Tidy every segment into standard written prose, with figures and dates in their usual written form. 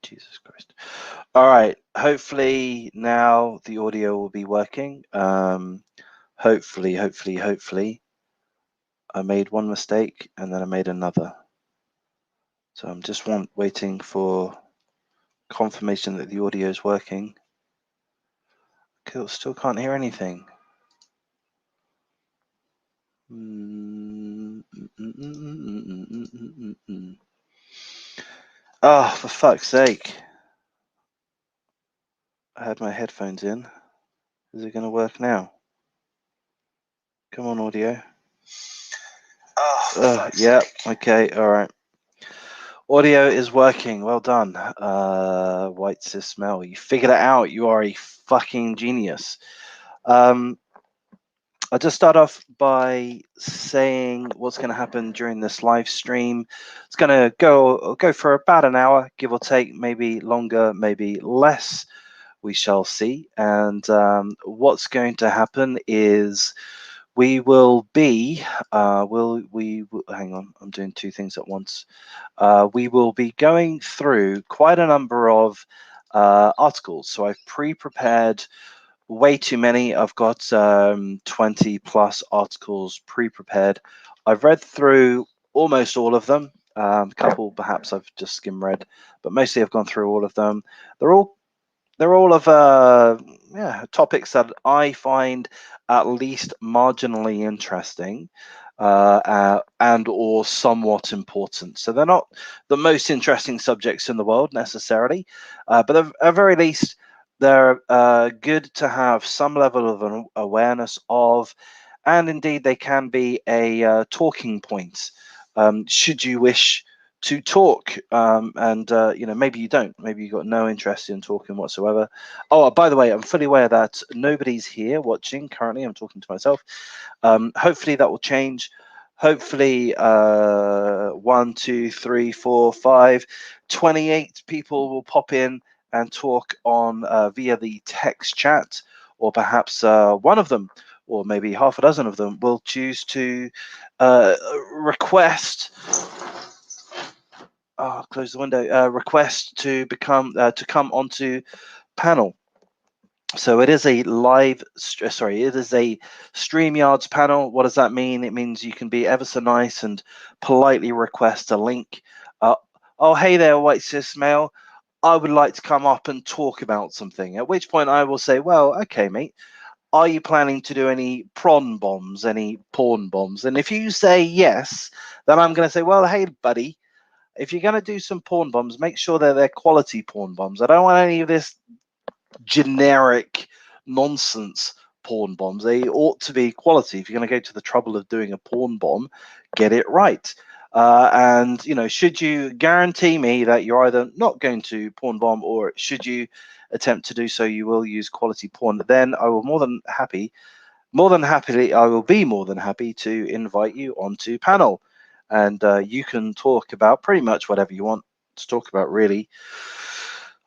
Jesus Christ. All right. Hopefully now the audio will be working. Hopefully. I made one mistake and then I made another. So I'm just waiting for confirmation that the audio is working. Still can't hear anything. Oh, for fuck's sake. I had my headphones in. Is it going to work now? Come on, audio. Oh, yeah. Okay. All right. Audio is working. Well done, White Cis Mel. You figured it out. You are a fucking genius. I'll just start off by saying what's going to happen during this live stream. It's going to go for about an hour, give or take, maybe longer, maybe less. We shall see. And what's going to happen is we will be, hang on, I'm doing two things at once. We will be going through quite a number of articles. So I've pre-prepared way too many. I've got 20 plus articles pre-prepared. I've read through almost all of them. A couple perhaps I've just skim read, but mostly I've gone through all of them. They're all of topics that I find at least marginally interesting and or somewhat important. So they're not the most interesting subjects in the world necessarily, but at the very least they're good to have some level of an awareness of, and indeed they can be a talking point should you wish to talk, and maybe you don't, maybe you've got no interest in talking whatsoever. Oh, by the way, I'm fully aware that nobody's here watching currently. I'm talking to myself. Hopefully that will change. Hopefully 1, 2, 3, 4, 5, 28 people will pop in and talk on via the text chat, or perhaps one of them or maybe half a dozen of them will choose to request close the window. Request to become to come onto panel. So it is a live. It is a Streamyards panel. What does that mean? It means you can be ever so nice and politely request a link. Oh, hey there, White Cis Male. I would like to come up and talk about something. At which point I will say, well, okay, mate. Are you planning to do any prawn bombs, any porn bombs? And if you say yes, then I'm going to say, well, hey, buddy. If you're going to do some porn bombs, make sure that they're quality porn bombs. I don't want any of this generic nonsense porn bombs. They ought to be quality. If you're going to go to the trouble of doing a porn bomb, get it right. And, should you guarantee me that you're either not going to porn bomb, or should you attempt to do so, you will use quality porn, then I will I will be more than happy to invite you onto panel. And you can talk about pretty much whatever you want to talk about, really.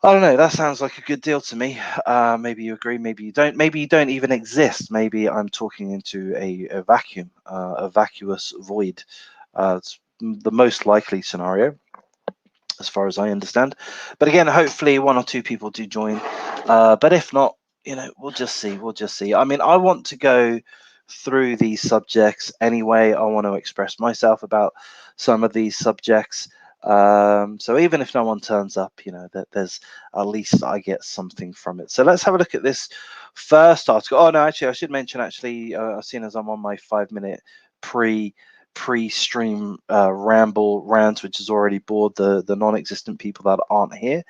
I don't know. That sounds like a good deal to me. Maybe you agree, maybe you don't. Maybe you don't even exist. Maybe I'm talking into a vacuum, a vacuous void. It's the most likely scenario, as far as I understand. But again, hopefully one or two people do join. But if not, we'll just see. We'll just see. I mean, I want to go through these subjects anyway. I want to express myself about some of these subjects. So even if no one turns up, that there's at least I get something from it. So let's have a look at this first article. Oh no, actually, I should mention seeing as I'm on my 5-minute pre-stream ramble rant, which has already bored the non-existent people that aren't here.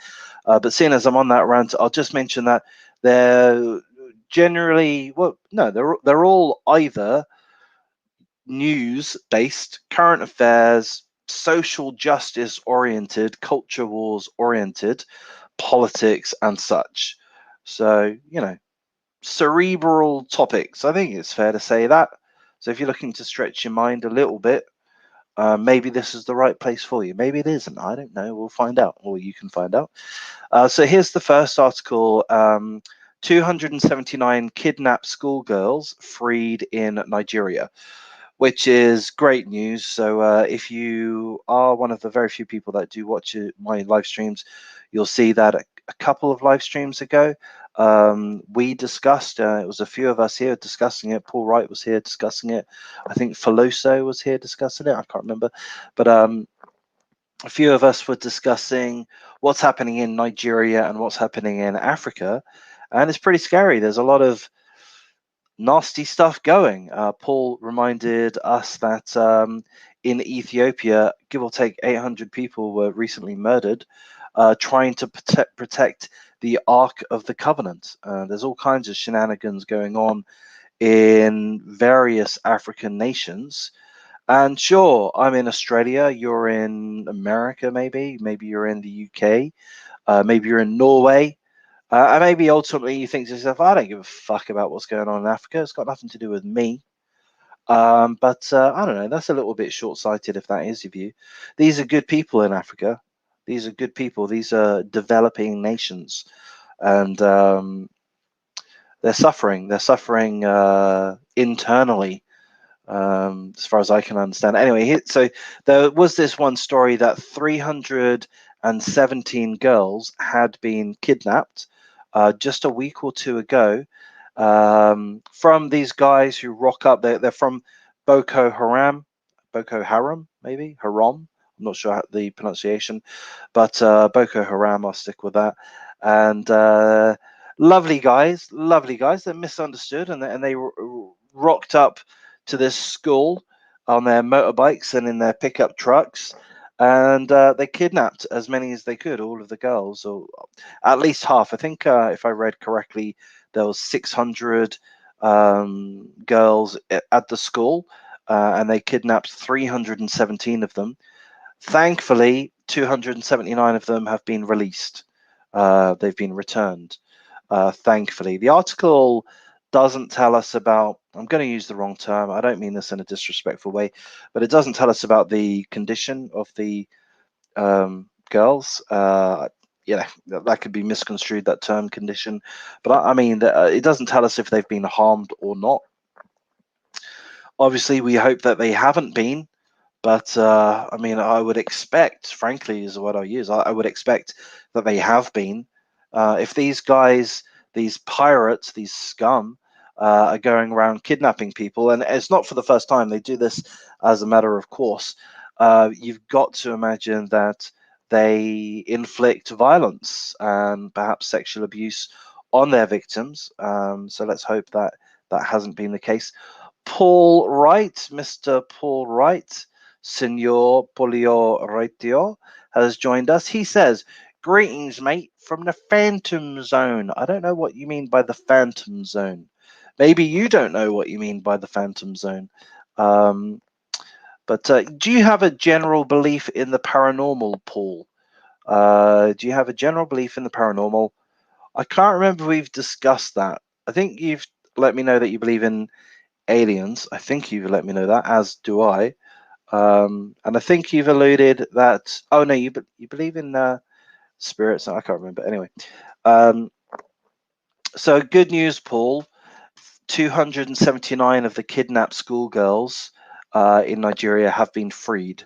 But seeing as I'm on that rant, I'll just mention that they're generally, they're all either news-based, current affairs, social justice oriented, culture wars oriented, politics and such. So, cerebral topics. I think it's fair to say that. So if you're looking to stretch your mind a little bit, maybe this is the right place for you. Maybe it isn't. I don't know. We'll find out, or you can find out. So here's the first article. 279 kidnapped schoolgirls freed in Nigeria, which is great news. So if you are one of the very few people that do watch my live streams, You'll see that a couple of live streams ago, we discussed, it was a few of us here discussing it. Paul Wright was here discussing it. I think Faloso was here discussing it. I can't remember. But a few of us were discussing what's happening in Nigeria and what's happening in Africa. And it's pretty scary. There's a lot of nasty stuff going. Paul reminded us that in Ethiopia, give or take 800 people were recently murdered trying to protect the Ark of the Covenant. There's all kinds of shenanigans going on in various African nations. And sure, I'm in Australia, you're in America, maybe you're in the UK, maybe you're in Norway. And maybe ultimately you think to yourself, I don't give a fuck about what's going on in Africa. It's got nothing to do with me. But I don't know. That's a little bit short-sighted if that is your view. These are good people in Africa. These are good people. These are developing nations. And they're suffering. They're suffering internally, as far as I can understand. Anyway, so there was this one story that 317 girls had been kidnapped just a week or two ago from these guys who rock up. They're from Boko Haram, maybe Haram. I'm not sure the pronunciation, but Boko Haram. I'll stick with that. And lovely guys. They're misunderstood, and they rocked up to this school on their motorbikes and in their pickup trucks, and they kidnapped as many as they could, all of the girls, or at least half. I think if I read correctly, there was 600 girls at the school, and they kidnapped 317 of them. Thankfully, 279 of them have been released. They've been returned. Thankfully, the article doesn't tell us about, I'm going to use the wrong term, I don't mean this in a disrespectful way, but it doesn't tell us about the condition of the girls. That could be misconstrued, that term condition, but I mean it doesn't tell us if they've been harmed or not. Obviously we hope that they haven't been, but I mean, I would expect, frankly, is what I use, I would expect that they have been. If these guys, these pirates, these scum, are going around kidnapping people, and it's not for the first time, they do this as a matter of course, you've got to imagine that they inflict violence and perhaps sexual abuse on their victims. So let's hope that that hasn't been the case. Paul Wright, Mr. Paul Wright, Senor Polio Reitio, has joined us. He says, "Greetings, mate, from the Phantom Zone." I don't know what you mean by the Phantom Zone. Maybe you don't know what you mean by the Phantom Zone. But do you have a general belief in the paranormal, Paul? Do you have a general belief in the paranormal? I can't remember if we've discussed that. I think you've let me know that you believe in aliens. I think you've let me know that, as do I. And I think you've alluded that, oh no, you believe in spirits. I can't remember. Anyway, so good news, Paul. 279 of the kidnapped schoolgirls in Nigeria have been freed.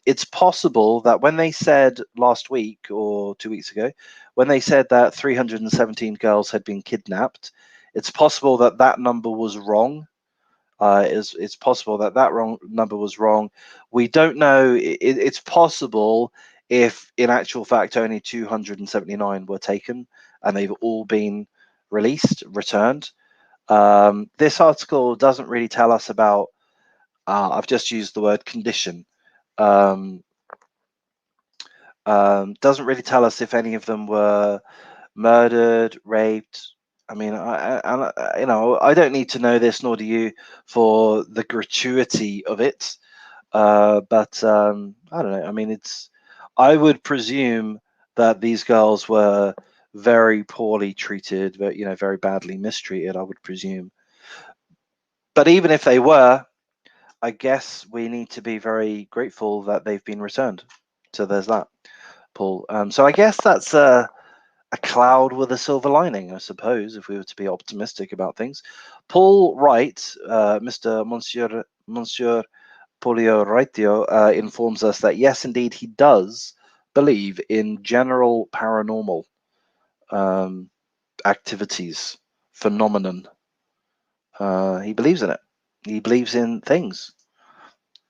It's possible that when they said last week or 2 weeks ago, when they said that 317 girls had been kidnapped, it's possible that that number was wrong. It's possible that that number was wrong. We don't know. It's possible if, in actual fact, only 279 were taken and they've all been released, returned. This article doesn't really tell us about. I've just used the word condition. Doesn't really tell us if any of them were murdered, raped. I mean, I don't need to know this, nor do you, for the gratuity of it. But I don't know. I mean, I would presume that these girls were very poorly treated, but very badly mistreated, I would presume. But even if they were, I guess we need to be very grateful that they've been returned. So there's that, Paul. So I guess that's a cloud with a silver lining, I suppose, if we were to be optimistic about things. Paul Wright, Mr. Monsieur Polio Reitio, informs us that yes, indeed, he does believe in general paranormal activities, phenomenon. He believes in it. He believes in things.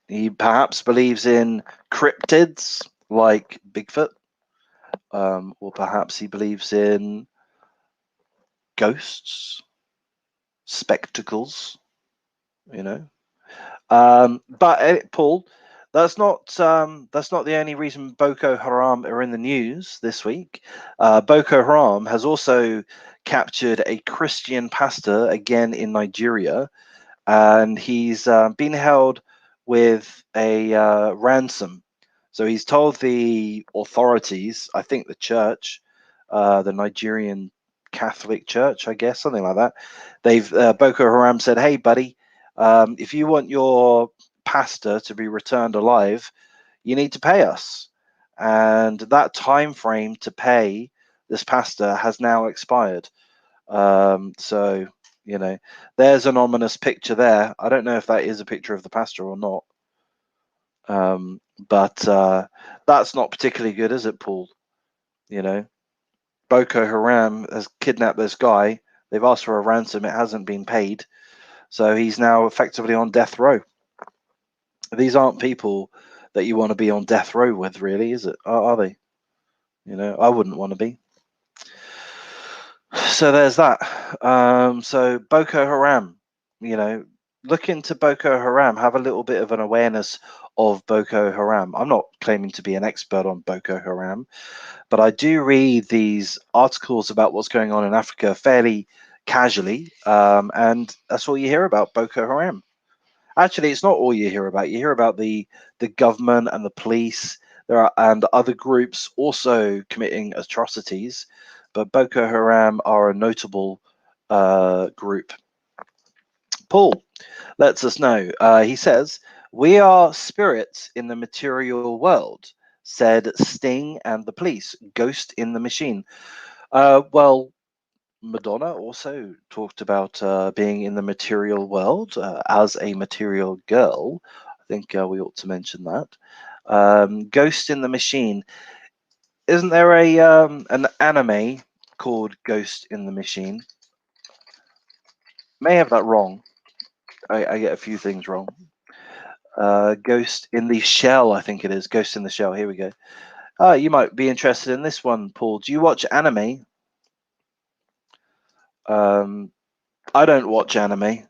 He perhaps believes in cryptids like Bigfoot, or perhaps he believes in ghosts, spectacles, you know. But Paul, that's not the only reason Boko Haram are in the news this week. Boko Haram has also captured a Christian pastor again in Nigeria, and he's been held with a ransom. So he's told the authorities, I think the church, the Nigerian Catholic Church, I guess, something like that. They've Boko Haram said, "Hey, buddy, if you want your pastor to be returned alive, you need to pay us." And that time frame to pay this pastor has now expired. So, you know, there's an ominous picture there. I don't know if that is a picture of the pastor or not. But that's not particularly good, is it, Paul? You know, Boko Haram has kidnapped this guy. They've asked for a ransom. It hasn't been paid. So he's now effectively on death row. These aren't people that you want to be on death row with, really, is it? Are they? You know, I wouldn't want to be. So there's that. So Boko Haram, you know, look into Boko Haram, have a little bit of an awareness of Boko Haram. I'm not claiming to be an expert on Boko Haram, but I do read these articles about what's going on in Africa fairly casually, and that's all you hear about Boko Haram. Actually, it's not all you hear about. You hear about the government and the police. There are and other groups also committing atrocities, but Boko Haram are a notable group. Paul lets us know. He says, "We are spirits in the material world," said Sting and the Police. Ghost in the Machine. Well, Madonna also talked about being in the material world as a material girl. I think we ought to mention that. Ghost in the Machine. Isn't there an anime called Ghost in the Machine? May have that wrong. I get a few things wrong. Ghost in the Shell, I think it is. Ghost in the Shell. Here we go. You might be interested in this one, Paul. Do you watch anime? I don't watch anime.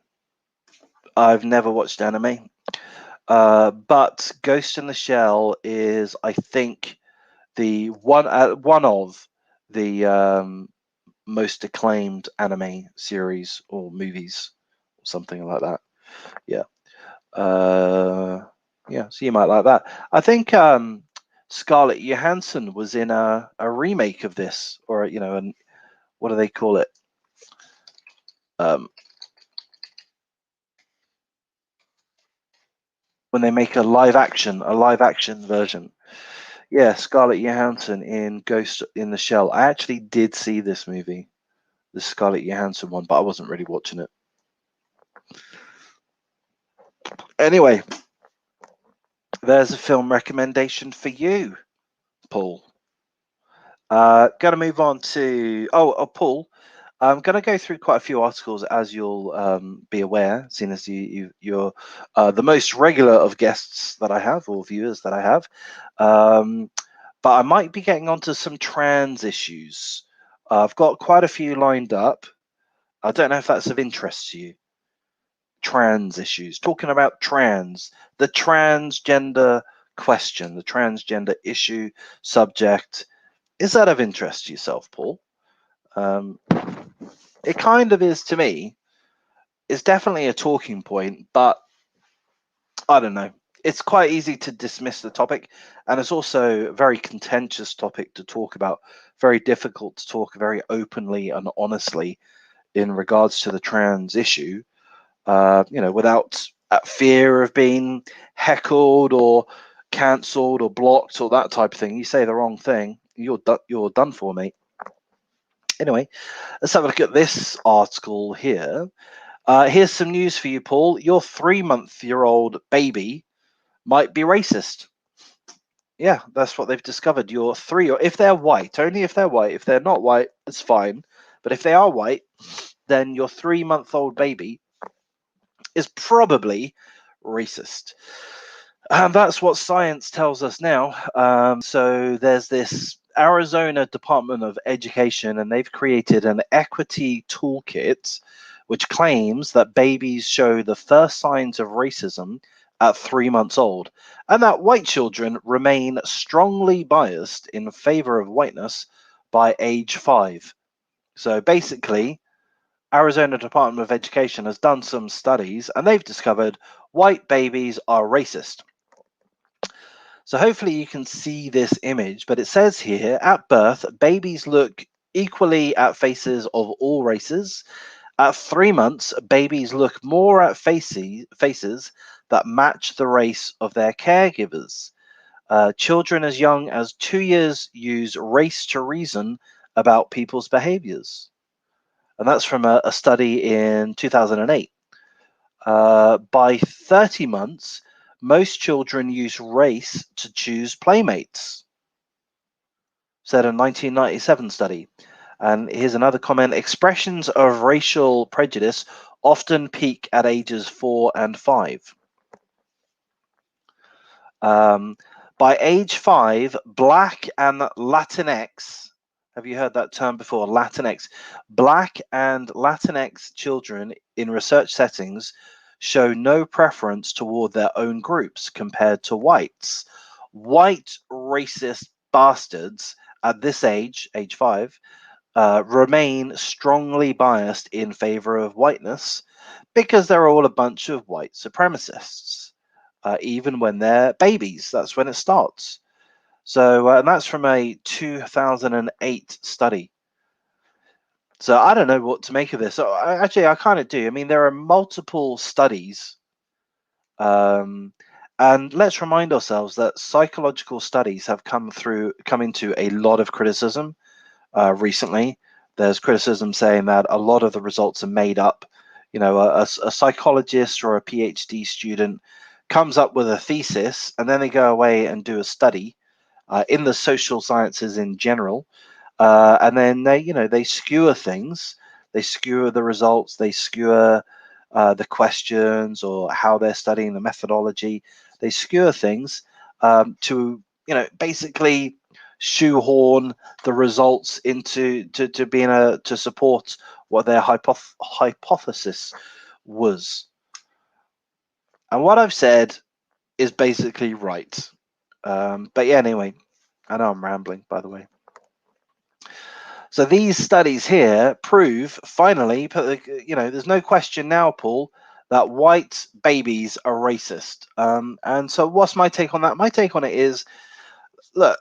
I've never watched anime. But Ghost in the Shell is, I think, the one of the most acclaimed anime series or movies, or something like that. Yeah. Yeah. So you might like that. I think Scarlett Johansson was in a remake of this, or and what do they call it? When they make a live action version. Yeah, Scarlett Johansson in Ghost in the Shell. I actually did see this movie, the Scarlett Johansson one, but I wasn't really watching it. Anyway, there's a film recommendation for you, Paul. Going to move on to Paul. I'm going to go through quite a few articles, as you'll be aware, seeing as you're the most regular of guests that I have, or viewers that I have. But I might be getting onto some trans issues. I've got quite a few lined up. I don't know if that's of interest to you. Trans issues, talking about the transgender question, the transgender issue, subject. Is that of interest to yourself, Paul? It kind of is to me. It's definitely a talking point, but I don't know. It's quite easy to dismiss the topic, and it's also a very contentious topic to talk about, very difficult to talk very openly and honestly in regards to the trans issue, without fear of being heckled or cancelled or blocked or that type of thing. You say the wrong thing, you're done for, mate. Anyway, let's have a look at this article here. Here's some news for you, Paul. Your 3-month-old baby might be racist. Yeah, that's what they've discovered. You're 3, or if they're white, only if they're white. If they're not white, it's fine. But if they are white, then your 3-month-old baby is probably racist. And that's what science tells us now. So there's this Arizona Department of Education, and they've created an equity toolkit which claims that babies show the first signs of racism at 3 months old, and that white children remain strongly biased in favor of whiteness by age 5. So basically, Arizona Department of Education has done some studies and they've discovered white babies are racist. So hopefully you can see this image, but it says here, at birth, babies look equally at faces of all races. At 3 months, babies look more at faces that match the race of their caregivers. Children as young as 2 years use race to reason about people's behaviors. And that's from a study in 2008. By 30 months, most children use race to choose playmates, said a 1997 study. And here's another comment. Expressions of racial prejudice often peak at ages 4 and 5. By age 5, Black and Latinx, have you heard that term before? Latinx. Black and Latinx children in research settings show no preference toward their own groups compared to whites. White racist bastards at this age 5, remain strongly biased in favor of whiteness because they're all a bunch of white supremacists. Even when they're babies, that's when it starts. So, and that's from a 2008 study. So I don't know what to make of this. So I kind of do. I mean, there are multiple studies, and let's remind ourselves that psychological studies have come into a lot of criticism recently. There's criticism saying that a lot of the results are made up. You know, a psychologist or a PhD student comes up with a thesis, and then they go away and do a study in the social sciences in general, and then they skewer things. They skewer the results. They skewer the questions or how they're studying, the methodology. They skewer things to basically shoehorn the results into to being to support what their hypothesis was. And what I've said is basically right. But yeah, anyway, I know I'm rambling, by the way. So these studies here prove, finally, there's no question now, Paul, that white babies are racist. And so what's my take on that? My take on it is, look,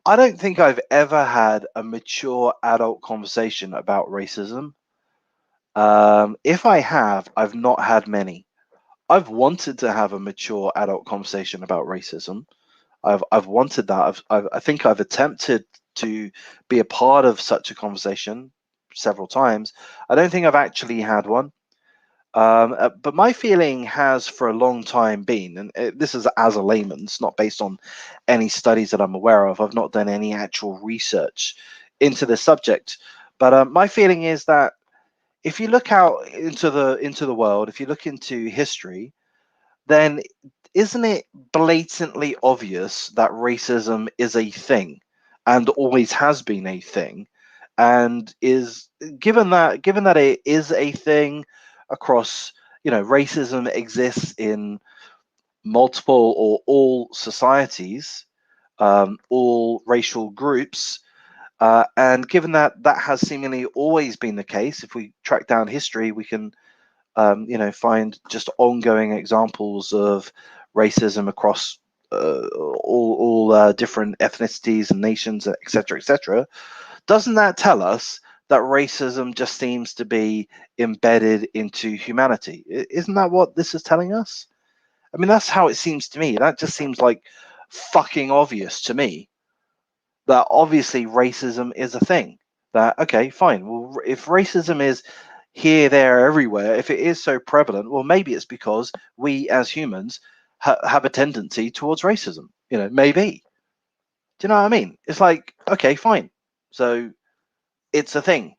I don't think I've ever had a mature adult conversation about racism. If I have, I've not had many. I've wanted to have a mature adult conversation about racism. I've wanted that. I think I've attempted to be a part of such a conversation several times. I don't think I've actually had one. But my feeling has for a long time been, and this is as a layman, it's not based on any studies that I'm aware of. I've not done any actual research into the subject. But my feeling is that if you look out into the world, if you look into history, then isn't it blatantly obvious that racism is a thing and always has been a thing, and is given that it is a thing across, racism exists in multiple or all societies, all racial groups, and given that that has seemingly always been the case, if we track down history, we can find just ongoing examples of racism across all different ethnicities and nations, etc., etc. Doesn't that tell us that racism just seems to be embedded into humanity? Isn't that what this is telling us? I mean, that's how it seems to me. That just seems like fucking obvious to me. That obviously racism is a thing. That, okay, fine. Well, if racism is here, there, everywhere, if it is so prevalent, well, maybe it's because we as humans have a tendency towards racism. Maybe. Do you know what I mean? It's like, okay, fine. So it's a thing.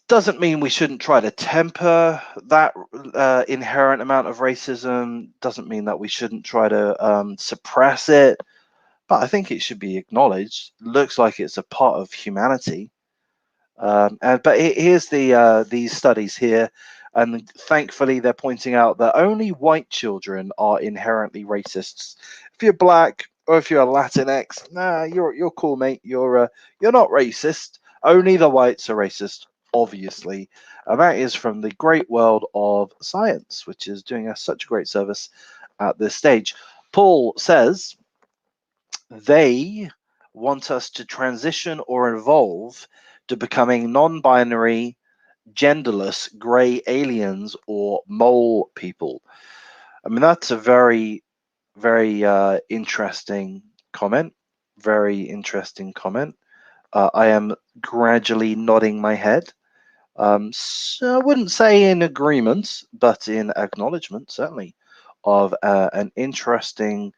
Doesn't mean we shouldn't try to temper that inherent amount of racism. Doesn't mean that we shouldn't try to suppress it. But I think it should be acknowledged. Looks like it's a part of humanity. But here's these studies here, and thankfully they're pointing out that only white children are inherently racists. If you're black or if you're a Latinx, nah, you're cool, mate. You're not racist. Only the whites are racist, obviously, and that is from the great world of science, which is doing us such a great service at this stage. Paul says they want us to transition or evolve to becoming non-binary, genderless, gray aliens or mole people. I mean, that's a very, very interesting comment. Very interesting comment. I am gradually nodding my head. So I wouldn't say in agreement, but in acknowledgement, certainly, of an interesting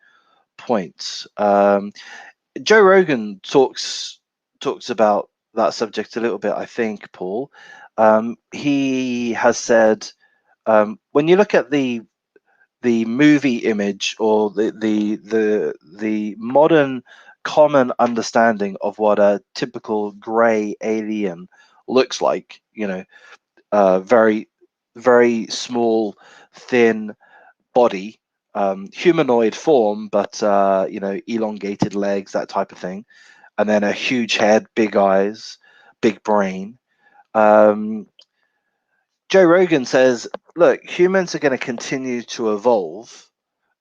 point. Joe Rogan talks about that subject a little bit, I think, Paul. He has said when you look at the movie image or the modern common understanding of what a typical gray alien looks like, very very small, thin body, humanoid form, but elongated legs, that type of thing, and then a huge head, big eyes, big brain. Joe Rogan says, look, humans are going to continue to evolve.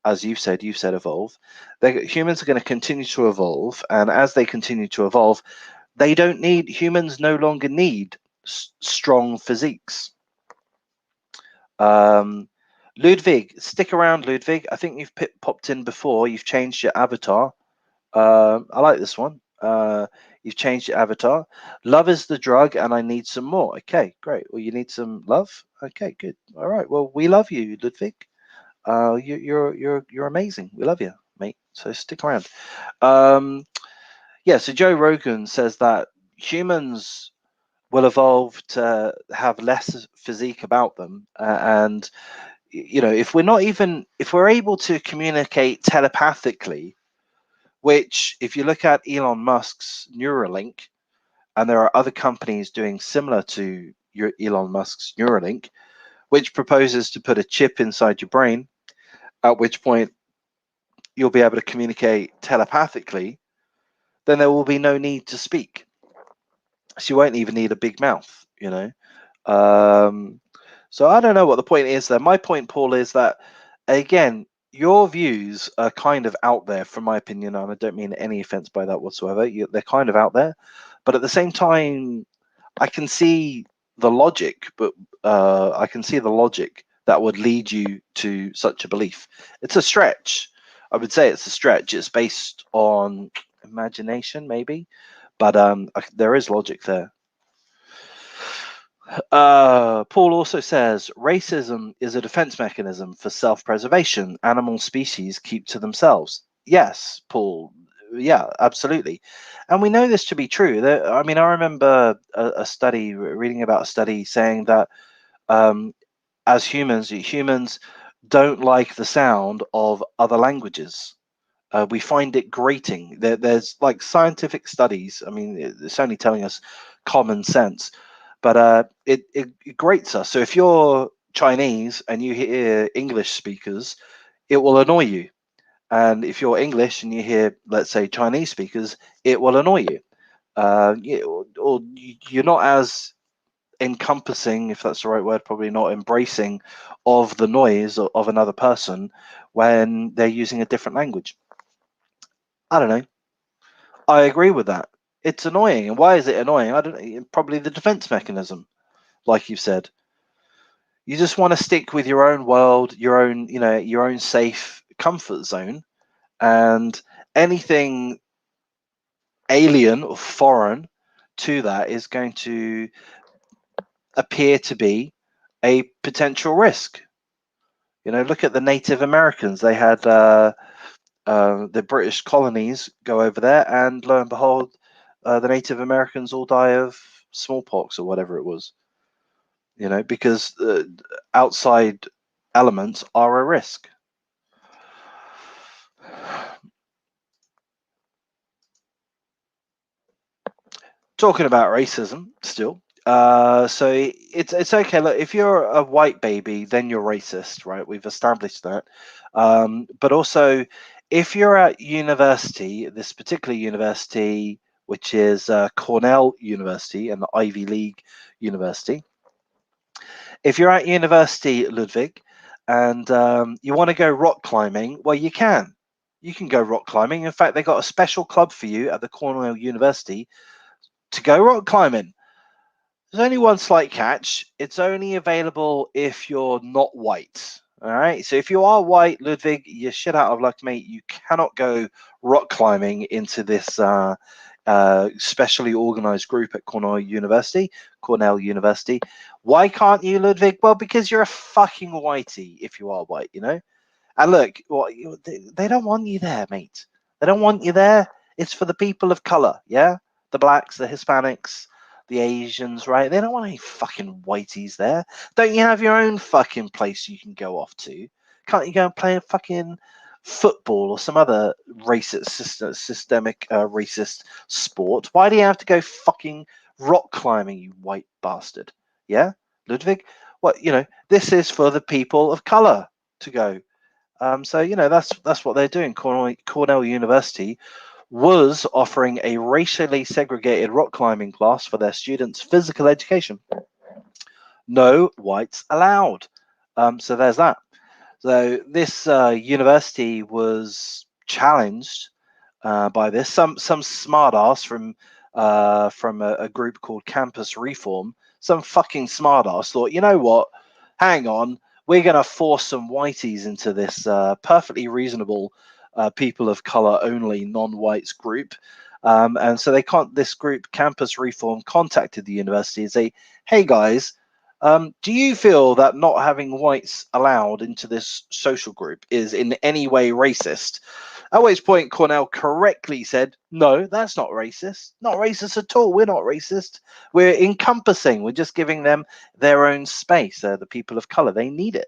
As you've said evolve. Humans are going to continue to evolve, and as they continue to evolve, humans no longer need strong physiques. Ludwig, stick around, Ludwig. I think you've popped in before. You've changed your avatar. I like this one. You've changed your avatar. Love is the drug, and I need some more. Okay, great. Well, you need some love. Okay, good. All right. Well, we love you, Ludwig. You're amazing. We love you, mate. So stick around. Yeah. So Joe Rogan says that humans will evolve to have less physique about them, and if we're able to communicate telepathically, which if you look at Elon Musk's Neuralink, and there are other companies doing similar to Elon Musk's Neuralink, which proposes to put a chip inside your brain, at which point you'll be able to communicate telepathically, then there will be no need to speak. So you won't even need a big mouth, So I don't know what the point is there. My point, Paul, is that, again, your views are kind of out there, from my opinion, and I don't mean any offense by that whatsoever. They're kind of out there. But at the same time, I can see the logic, that would lead you to such a belief. It's a stretch. I would say it's a stretch. It's based on imagination, maybe, but there is logic there. Paul also says racism is a defense mechanism for self-preservation. Animal species keep to themselves. Yes, Paul. Yeah, absolutely. And we know this to be true. I mean, I remember a study, reading about a study saying that as humans don't like the sound of other languages. We find it grating. There's like scientific studies. I mean, it's only telling us common sense, but it grates us. So if you're Chinese and you hear English speakers, it will annoy you. And if you're English and you hear, let's say, Chinese speakers, it will annoy you. Or you're not as encompassing, if that's the right word, probably not embracing, of the noise of another person when they're using a different language. I don't know. I agree with that. It's annoying. And why is it annoying? I don't know. Probably the defense mechanism, like you've said. You just want to stick with your own world, your own safe comfort zone, and anything alien or foreign to that is going to appear to be a potential risk. Look at the Native Americans. They had the British colonies go over there, and lo and behold, the Native Americans all die of smallpox or whatever it was. Because outside elements are a risk. Talking about racism still. So it's okay. Look, if you're a white baby, then you're racist, right? We've established that. But also, if you're at university, this particular university, which is Cornell University and the Ivy League University, if you're at university, Ludwig, and you want to go rock climbing, well, you can. You can go rock climbing. In fact, they got a special club for you at the Cornell University to go rock climbing. There's only one slight catch. It's only available if you're not white. All right. So if you are white, Ludwig, you're shit out of luck, mate. You cannot go rock climbing into this specially organized group at Cornell University. Why can't you, Ludwig? Well, because you're a fucking whitey if you are white, And look, they don't want you there, mate. They don't want you there. It's for the people of color, yeah? The blacks, the Hispanics, the Asians, right? They don't want any fucking whiteys there. Don't you have your own fucking place you can go off to? Can't you go and play a fucking football or some other racist, systemic racist sport? Why do you have to go fucking rock climbing, you white bastard? Yeah, Ludwig? What, this is for the people of color to go. So that's what they're doing. Cornell University was offering a racially segregated rock climbing class for their students' physical education. No whites allowed. So there's that. So this university was challenged by this. Some smartass from a group called Campus Reform. Some fucking smartass thought, you know what? Hang on, we're going to force some whiteys into this perfectly reasonable people of color only non-whites group. And so this group, Campus Reform, contacted the university and say, hey guys, do you feel that not having whites allowed into this social group is in any way racist? At which point Cornell correctly said, no, that's not racist. Not racist at all. We're not racist. We're encompassing. We're just giving them their own space. They're the people of color. They need it.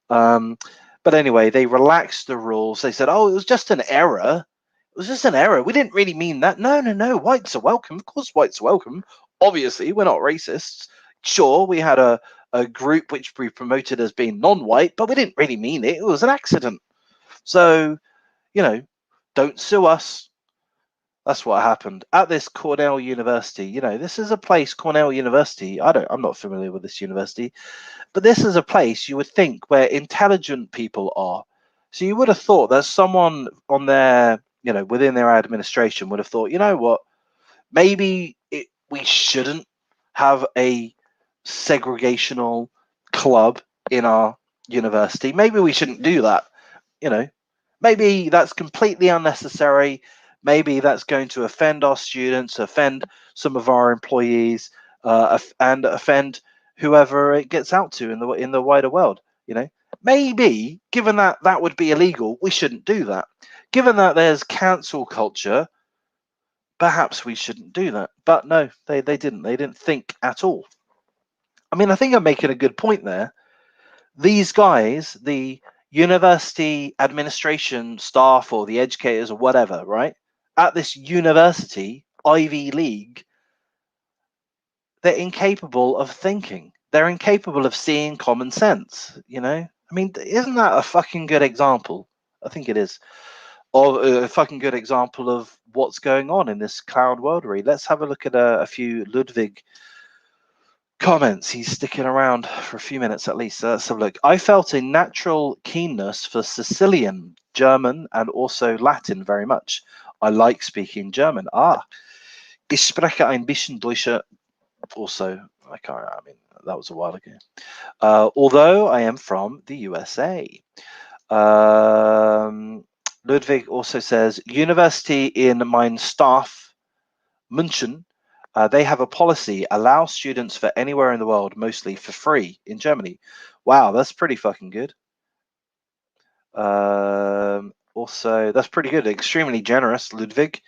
But anyway, they relaxed the rules. They said, oh, it was just an error. It was just an error. We didn't really mean that. No. Whites are welcome. Of course, whites are welcome. Obviously, we're not racists. Sure, we had a group which we promoted as being non-white, but we didn't really mean it. It was an accident. So, don't sue us. That's what happened at this Cornell University. This is a place, Cornell University. I'm not familiar with this university, but this is a place you would think where intelligent people are. So you would have thought that someone on their, within their administration would have thought, you know what, maybe we shouldn't have a segregational club in our university. Maybe we shouldn't do that. Maybe that's completely unnecessary. Maybe that's going to offend our students, offend some of our employees, and offend whoever it gets out to in the wider world. Maybe, given that that would be illegal, we shouldn't do that. Given that there's cancel culture, perhaps we shouldn't do that. But no, they didn't. They didn't think at all. I mean, I think I'm making a good point there. These guys, the university administration staff or the educators or whatever, right? At this university, Ivy League, they're incapable of thinking. They're incapable of seeing common sense, I mean, isn't that a fucking good example? I think it is. Of a fucking good example of what's going on in this cloud worldery. Let's have a look at a few Ludwig comments. He's sticking around for a few minutes at least. Let's have a look. I felt a natural keenness for Sicilian, German, and also Latin very much. I like speaking German. Ich spreche ein bisschen Deutsch. Also, I mean, that was a while ago. Although I am from the USA. Ludwig also says, University in mein Staff, München, they have a policy, allow students for anywhere in the world, mostly for free in Germany. Wow, that's pretty fucking good. Also, that's pretty good. Extremely generous, Ludwig.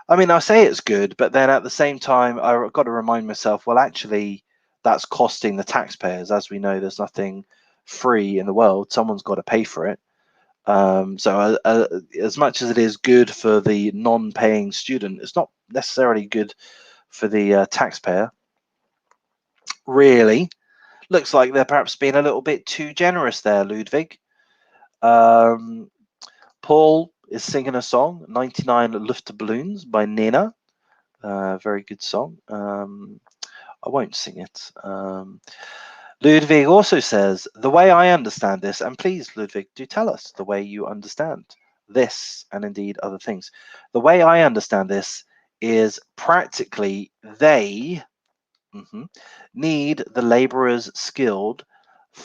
I mean, I say it's good, but then at the same time, I've got to remind myself, well, actually, that's costing the taxpayers. As we know, there's nothing free in the world. Someone's got to pay for it. So as much as it is good for the non-paying student, it's not necessarily good for the taxpayer. Really, looks like they're perhaps being a little bit too generous there, Ludwig. Paul is singing a song, 99 Luftballons by Nina. Very good song. I won't sing it. Ludwig also says, the way I understand this, and please, Ludwig, do tell us the way you understand this and indeed other things. The way I understand this is practically they need the laborers skilled.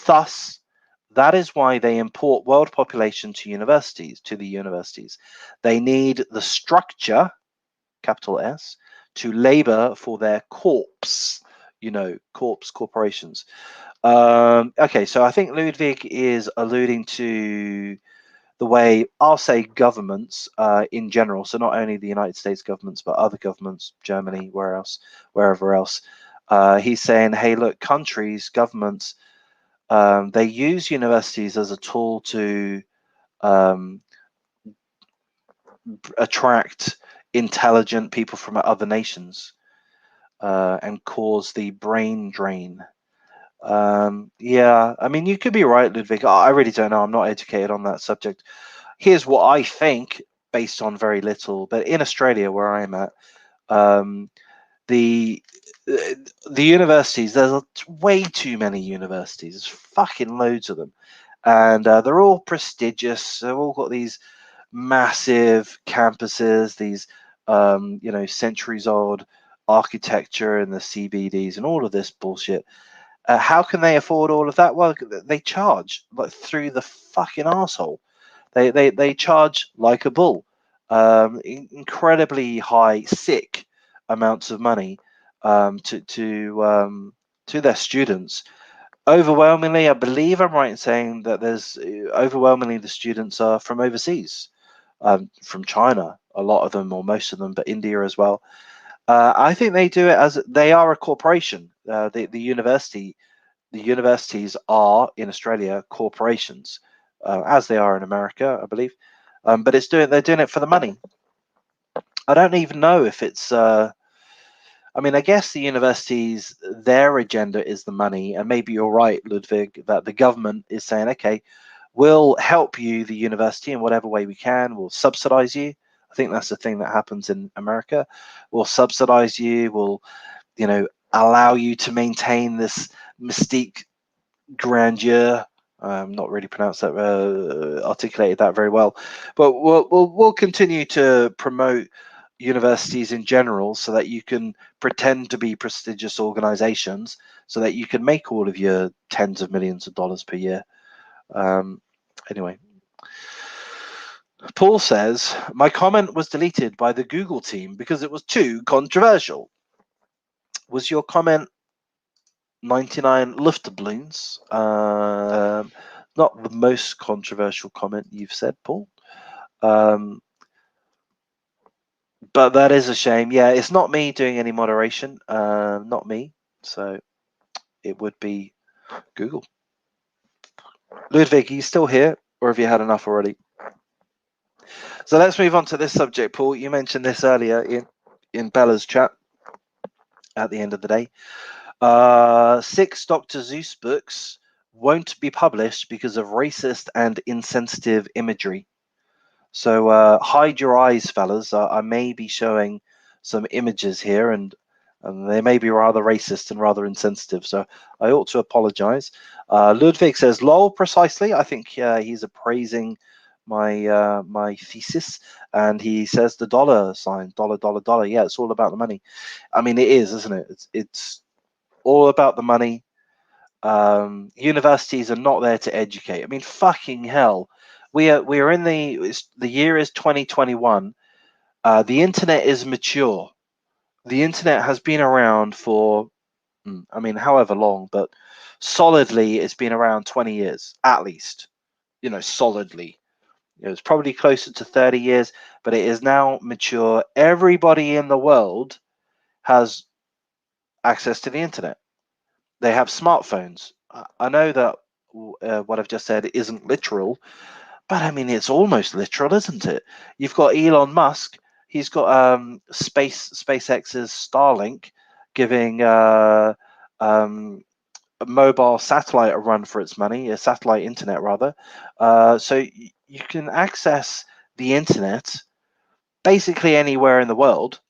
Thus, that is why they import world population to the universities. They need the structure, capital S, to labor for their corpse, corporations. Okay, so I think Ludwig is alluding to the way, I'll say, governments in general, so not only the United States governments, but other governments, Germany, wherever else. He's saying, hey, look, countries, governments, they use universities as a tool to attract intelligent people from other nations and cause the brain drain. Yeah, I mean, you could be right, Ludwig. I really don't know. I'm not educated on that subject. Here's what I think, based on very little. But in Australia, where I'm at, the universities, there's way too many universities. There's fucking loads of them, and they're all prestigious. They've all got these massive campuses, these centuries old architecture in the CBDs and all of this bullshit. How can they afford all of that? Well, they charge like through the fucking arsehole. They charge like a bull, incredibly high, sick amounts of money to their students. Overwhelmingly, I believe I'm right in saying that there's overwhelmingly the students are from overseas, from China, a lot of them or most of them, but India as well. I think they do it as they are a corporation. The universities are in Australia corporations, as they are in America, I believe. But they're doing it for the money. I don't even know if it's. I mean, I guess the universities, their agenda is the money, and maybe you're right, Ludwig, that the government is saying, okay, we'll help you, the university, in whatever way we can. We'll subsidize you. I think that's the thing that happens in America. We'll subsidize you. We'll, allow you to maintain this mystique, grandeur. Not really pronounced that, articulated that very well, but we'll continue to promote universities in general so that you can pretend to be prestigious organizations so that you can make all of your tens of millions of dollars per year. Anyway, Paul says, my comment was deleted by the Google team because it was too controversial. Was your comment 99 Luftballons? Not the most controversial comment you've said, Paul. But that is a shame. Yeah, it's not me doing any moderation. Not me. So it would be Google. Ludwig, are you still here, or have you had enough already? So let's move on to this subject, Paul. You mentioned this earlier in Bella's chat at the end of the day. 6 Dr. Zeus books won't be published because of racist and insensitive imagery. So hide your eyes, fellas. I may be showing some images here, and they may be rather racist and rather insensitive. So I ought to apologize. Ludwig says, "Lol, precisely." I think he's appraising my thesis, and he says the dollar sign, dollar, dollar, dollar. Yeah, it's all about the money. I mean, it is, isn't it? It's all about the money. Universities are not there to educate. I mean, fucking hell. We are in the year is 2021. The internet is mature. The internet has been around for, I mean, however long, but solidly it's been around 20 years at least. Solidly. It was probably closer to 30 years, but it is now mature. Everybody in the world has access to the internet. They have smartphones. I know that what I've just said isn't literal, but I mean, it's almost literal, isn't it? You've got Elon Musk. He's got SpaceX's Starlink giving um, a mobile satellite a run for its money, a satellite internet rather. So you can access the internet basically anywhere in the world.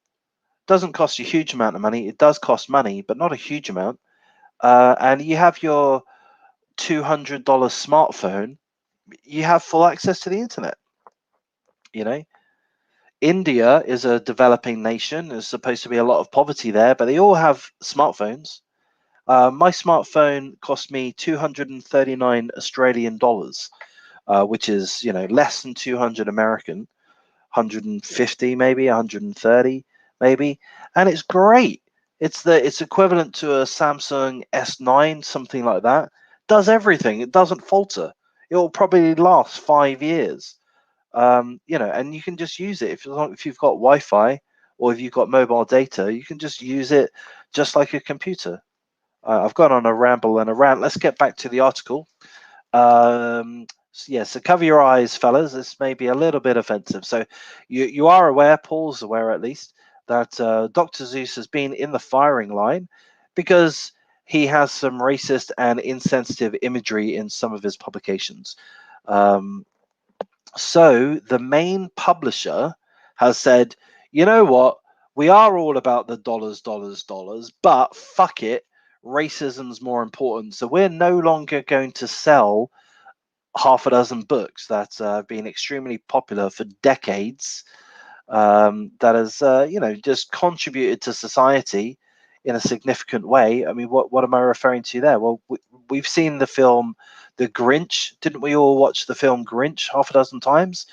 Doesn't cost a huge amount of money. It does cost money, but not a huge amount. And you have your $200 smartphone. You have full access to the internet. You know, India is a developing nation. There's supposed to be a lot of poverty there, but they all have smartphones. My smartphone cost me 239 Australian dollars, which is, you know, less than 200 American, 150 maybe, 130 maybe, and it's great. It's equivalent to a Samsung S9, something like that. Does everything. It doesn't falter. It will probably last 5 years. You know, and you can just use it if you've got Wi-Fi or if you've got mobile data. You can just use it just like a computer. I've gone on a ramble and a rant. Let's get back to the article. So cover your eyes, fellas. This may be a little bit offensive. So you are aware, Paul's aware at least, that Dr. Zeus has been in the firing line because he has some racist and insensitive imagery in some of his publications. So the main publisher has said, you know what? We are all about the dollars, but fuck it. Racism's more important. So we're no longer going to sell half a dozen books that have been extremely popular for decades, that has, just contributed to society in a significant way. I mean, what am I referring to there? Well, we've seen the film The Grinch. Didn't we all watch the film Grinch half a dozen times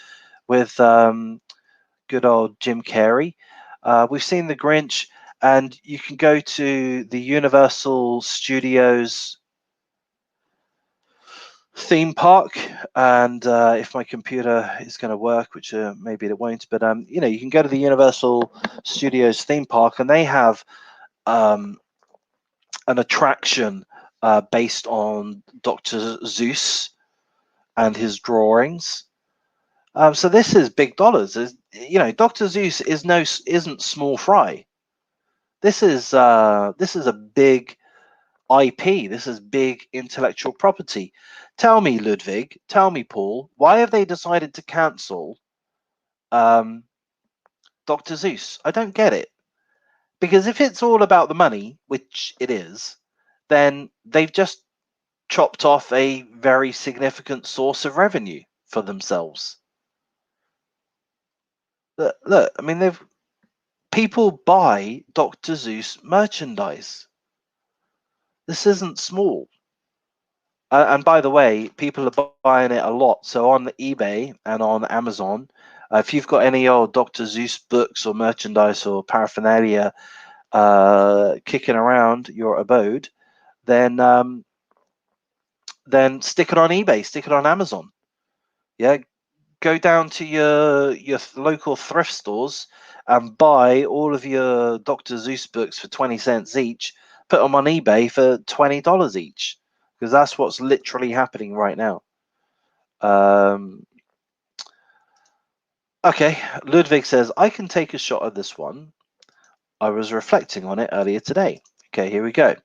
with good old Jim Carrey? We've seen The Grinch, and you can go to the Universal Studios theme park, and if my computer is going to work, which maybe it won't, but you can go to the Universal Studios theme park, and they have an attraction based on Dr. Zeus and his drawings. So this is big dollars. Dr. Zeus isn't small fry. This is a big IP. This is big intellectual property. Tell me, Ludwig, tell me, Paul, why have they decided to cancel Dr. Zeus? I don't get it. Because if it's all about the money, which it is, then they've just chopped off a very significant source of revenue for themselves. Look, I mean, people buy Dr. Zeus merchandise. This isn't small. And by the way, people are buying it a lot. So on eBay and on Amazon, if you've got any old Dr. Zeus books or merchandise or paraphernalia kicking around your abode, then stick it on eBay, stick it on Amazon. Yeah, go down to your local thrift stores and buy all of your Dr. Zeus books for 20 cents each. Put them on eBay for $20 each, because that's what's literally happening right now. Okay, Ludwig says, I can take a shot at this one. I was reflecting on it earlier today. Okay, here we go.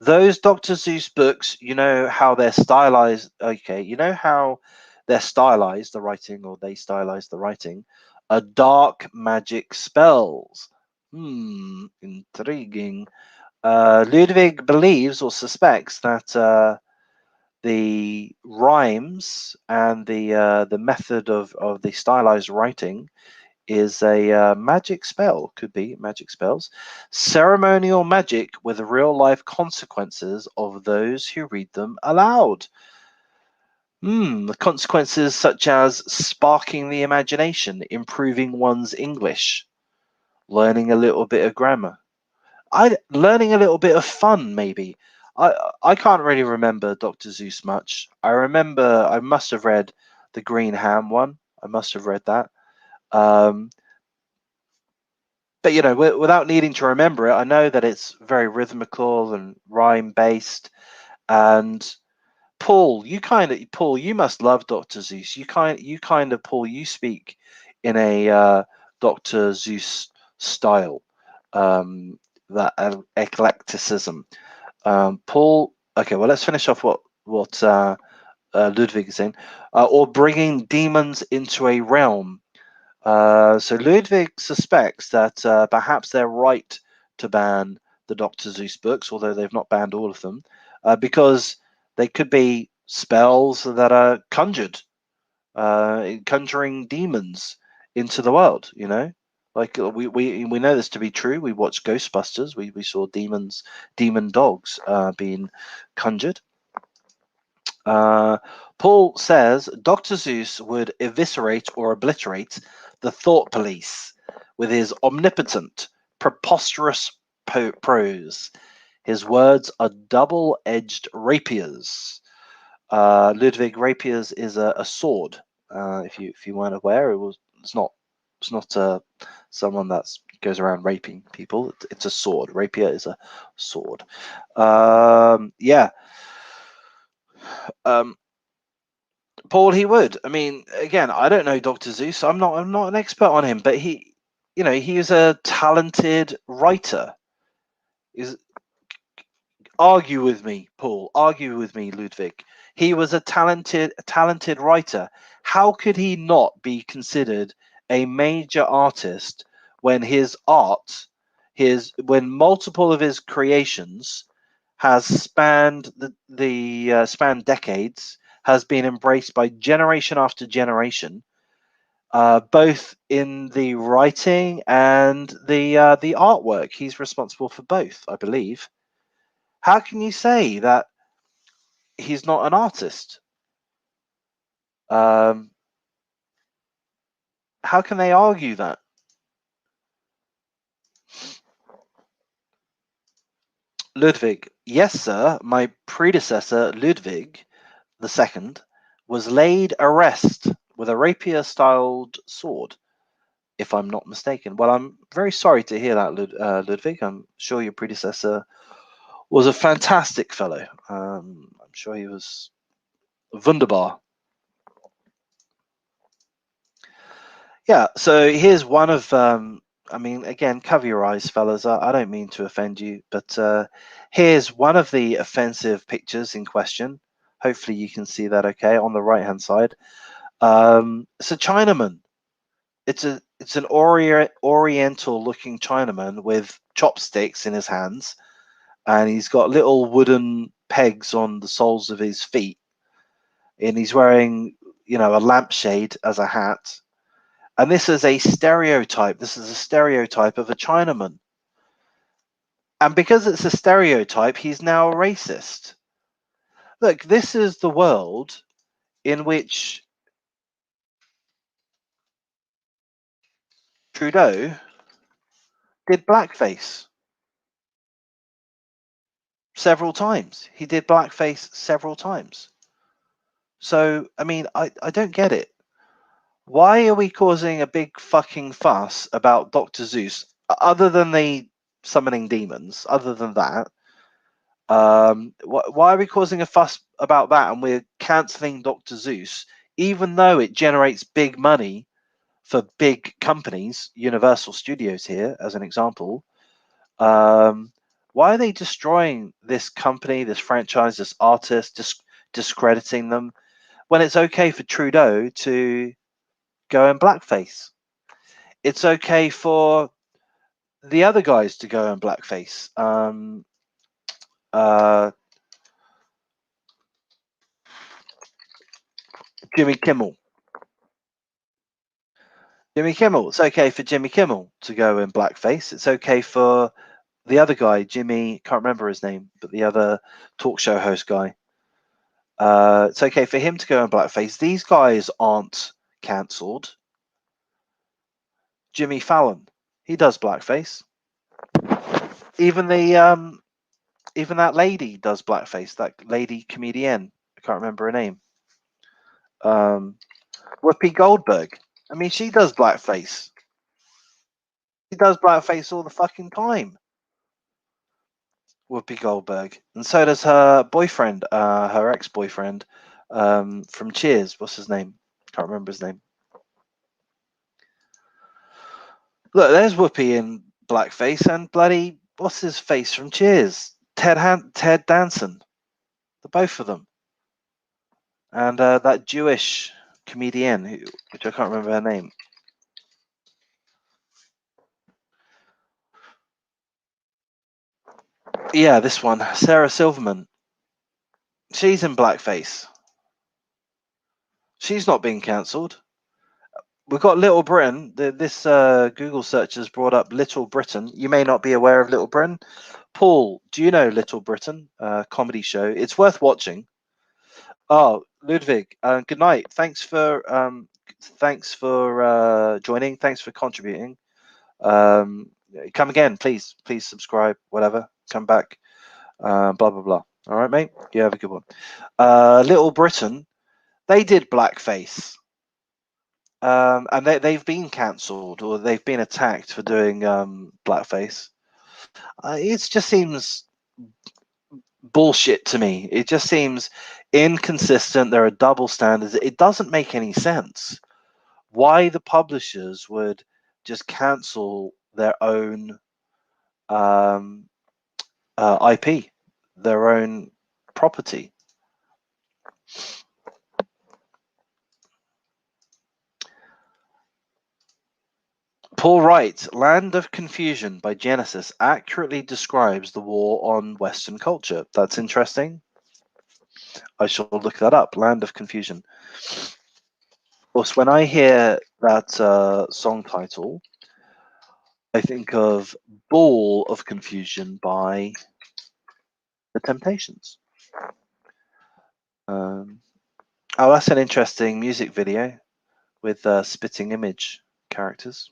Those Dr. Zeus books, you know how they're stylized. Okay, you know how they're stylized, the writing, or they stylize the writing, are dark magic spells. Intriguing. Ludwig believes or suspects that the rhymes and the method of the stylized writing is a magic spell. Could be magic spells. Ceremonial magic with real life consequences of those who read them aloud. The consequences such as sparking the imagination, improving one's English, learning a little bit of grammar, learning a little bit of fun, maybe. I can't really remember Dr. Zeus much. I remember I must have read the Green Ham one. I must have read that. But without needing to remember it, I know that it's very rhythmical and rhyme based. And Paul, you must love Dr. Seuss. Paul, you speak in a Dr. Seuss style, that eclecticism. Paul, okay, well, let's finish off what Ludwig is saying, or bringing demons into a realm. So Ludwig suspects that perhaps they're right to ban the Dr. Seuss books, although they've not banned all of them, because they could be spells that are conjuring demons into the world. Like we know this to be true. We watched Ghostbusters. We saw demon dogs being conjured. Paul says Dr. Seuss would eviscerate or obliterate the thought police with his omnipotent, preposterous prose. His words are double-edged rapiers. Ludwig, rapiers is a sword. If you weren't aware, it's not someone that goes around raping people. It's a sword. Rapier is a sword. Yeah. Paul, he would. I mean, again, I don't know Dr. Seuss. I'm not an expert on him, but he is a talented writer. Argue with me, Paul. Argue with me, Ludwig. He was a talented writer. How could he not be considered a major artist when when multiple of his creations has spanned spanned decades, has been embraced by generation after generation, both in the writing and the artwork. He's responsible for both, I believe. How can you say that he's not an artist? How can they argue that? Ludwig, yes, sir. My predecessor, Ludwig II, was laid arrest with a rapier-styled sword, if I'm not mistaken. Well, I'm very sorry to hear that, Ludwig. I'm sure your predecessor was a fantastic fellow. I'm sure he was wunderbar. Yeah, so here's one of, I mean, again, cover your eyes, fellas. I don't mean to offend you, but here's one of the offensive pictures in question. Hopefully you can see that okay on the right-hand side. It's a Chinaman. It's an Oriental-looking Chinaman with chopsticks in his hands, and he's got little wooden pegs on the soles of his feet, and he's wearing, a lampshade as a hat. And this is a stereotype. This is a stereotype of a Chinaman. And because it's a stereotype, he's now a racist. Look, this is the world in which Trudeau did blackface several times. He did blackface several times. So, I mean, I don't get it. Why are we causing a big fucking fuss about Dr. Seuss, other than the summoning demons, other than that? Why are we causing a fuss about that, and we're cancelling Dr. Seuss, even though it generates big money for big companies, Universal Studios here, as an example? Why are they destroying this company, this franchise, this artist, discrediting them, when it's okay for Trudeau to go in blackface? It's okay for the other guys to go in blackface. Jimmy Kimmel. It's okay for Jimmy Kimmel to go in blackface. It's okay for the other guy, Jimmy, can't remember his name, but the other talk show host guy. It's okay for him to go in blackface. These guys aren't cancelled. Jimmy Fallon, he does blackface. Even that lady does blackface. That lady comedian, I can't remember her name. Whoopi Goldberg. I mean, she does blackface. She does blackface all the fucking time. Whoopi Goldberg, and so does her boyfriend, her ex-boyfriend, from Cheers. What's his name? Can't remember his name. Look, there's Whoopi in blackface, and bloody what's his face from Cheers? Ted Danson. The both of them, and that Jewish comedian, which I can't remember her name. Yeah, this one, Sarah Silverman. She's in blackface. She's not being cancelled. We've got Little Britain. This Google search has brought up Little Britain. You may not be aware of Little Britain. Paul, do you know Little Britain? Comedy show. It's worth watching. Oh, Ludwig, good night. Thanks for joining. Thanks for contributing. Come again, please. Please subscribe. Whatever. Come back. Blah blah blah. All right, mate. You have a good one. Little Britain. They did blackface. And they've been cancelled or they've been attacked for doing blackface. It just seems bullshit to me. It just seems inconsistent. There are double standards. It doesn't make any sense why the publishers would just cancel their own IP, their own property. Paul writes, Land of Confusion by Genesis accurately describes the war on Western culture. That's interesting. I shall look that up. Land of Confusion. Of course, when I hear that song title, I think of Ball of Confusion by The Temptations. Oh, that's an interesting music video with spitting image characters.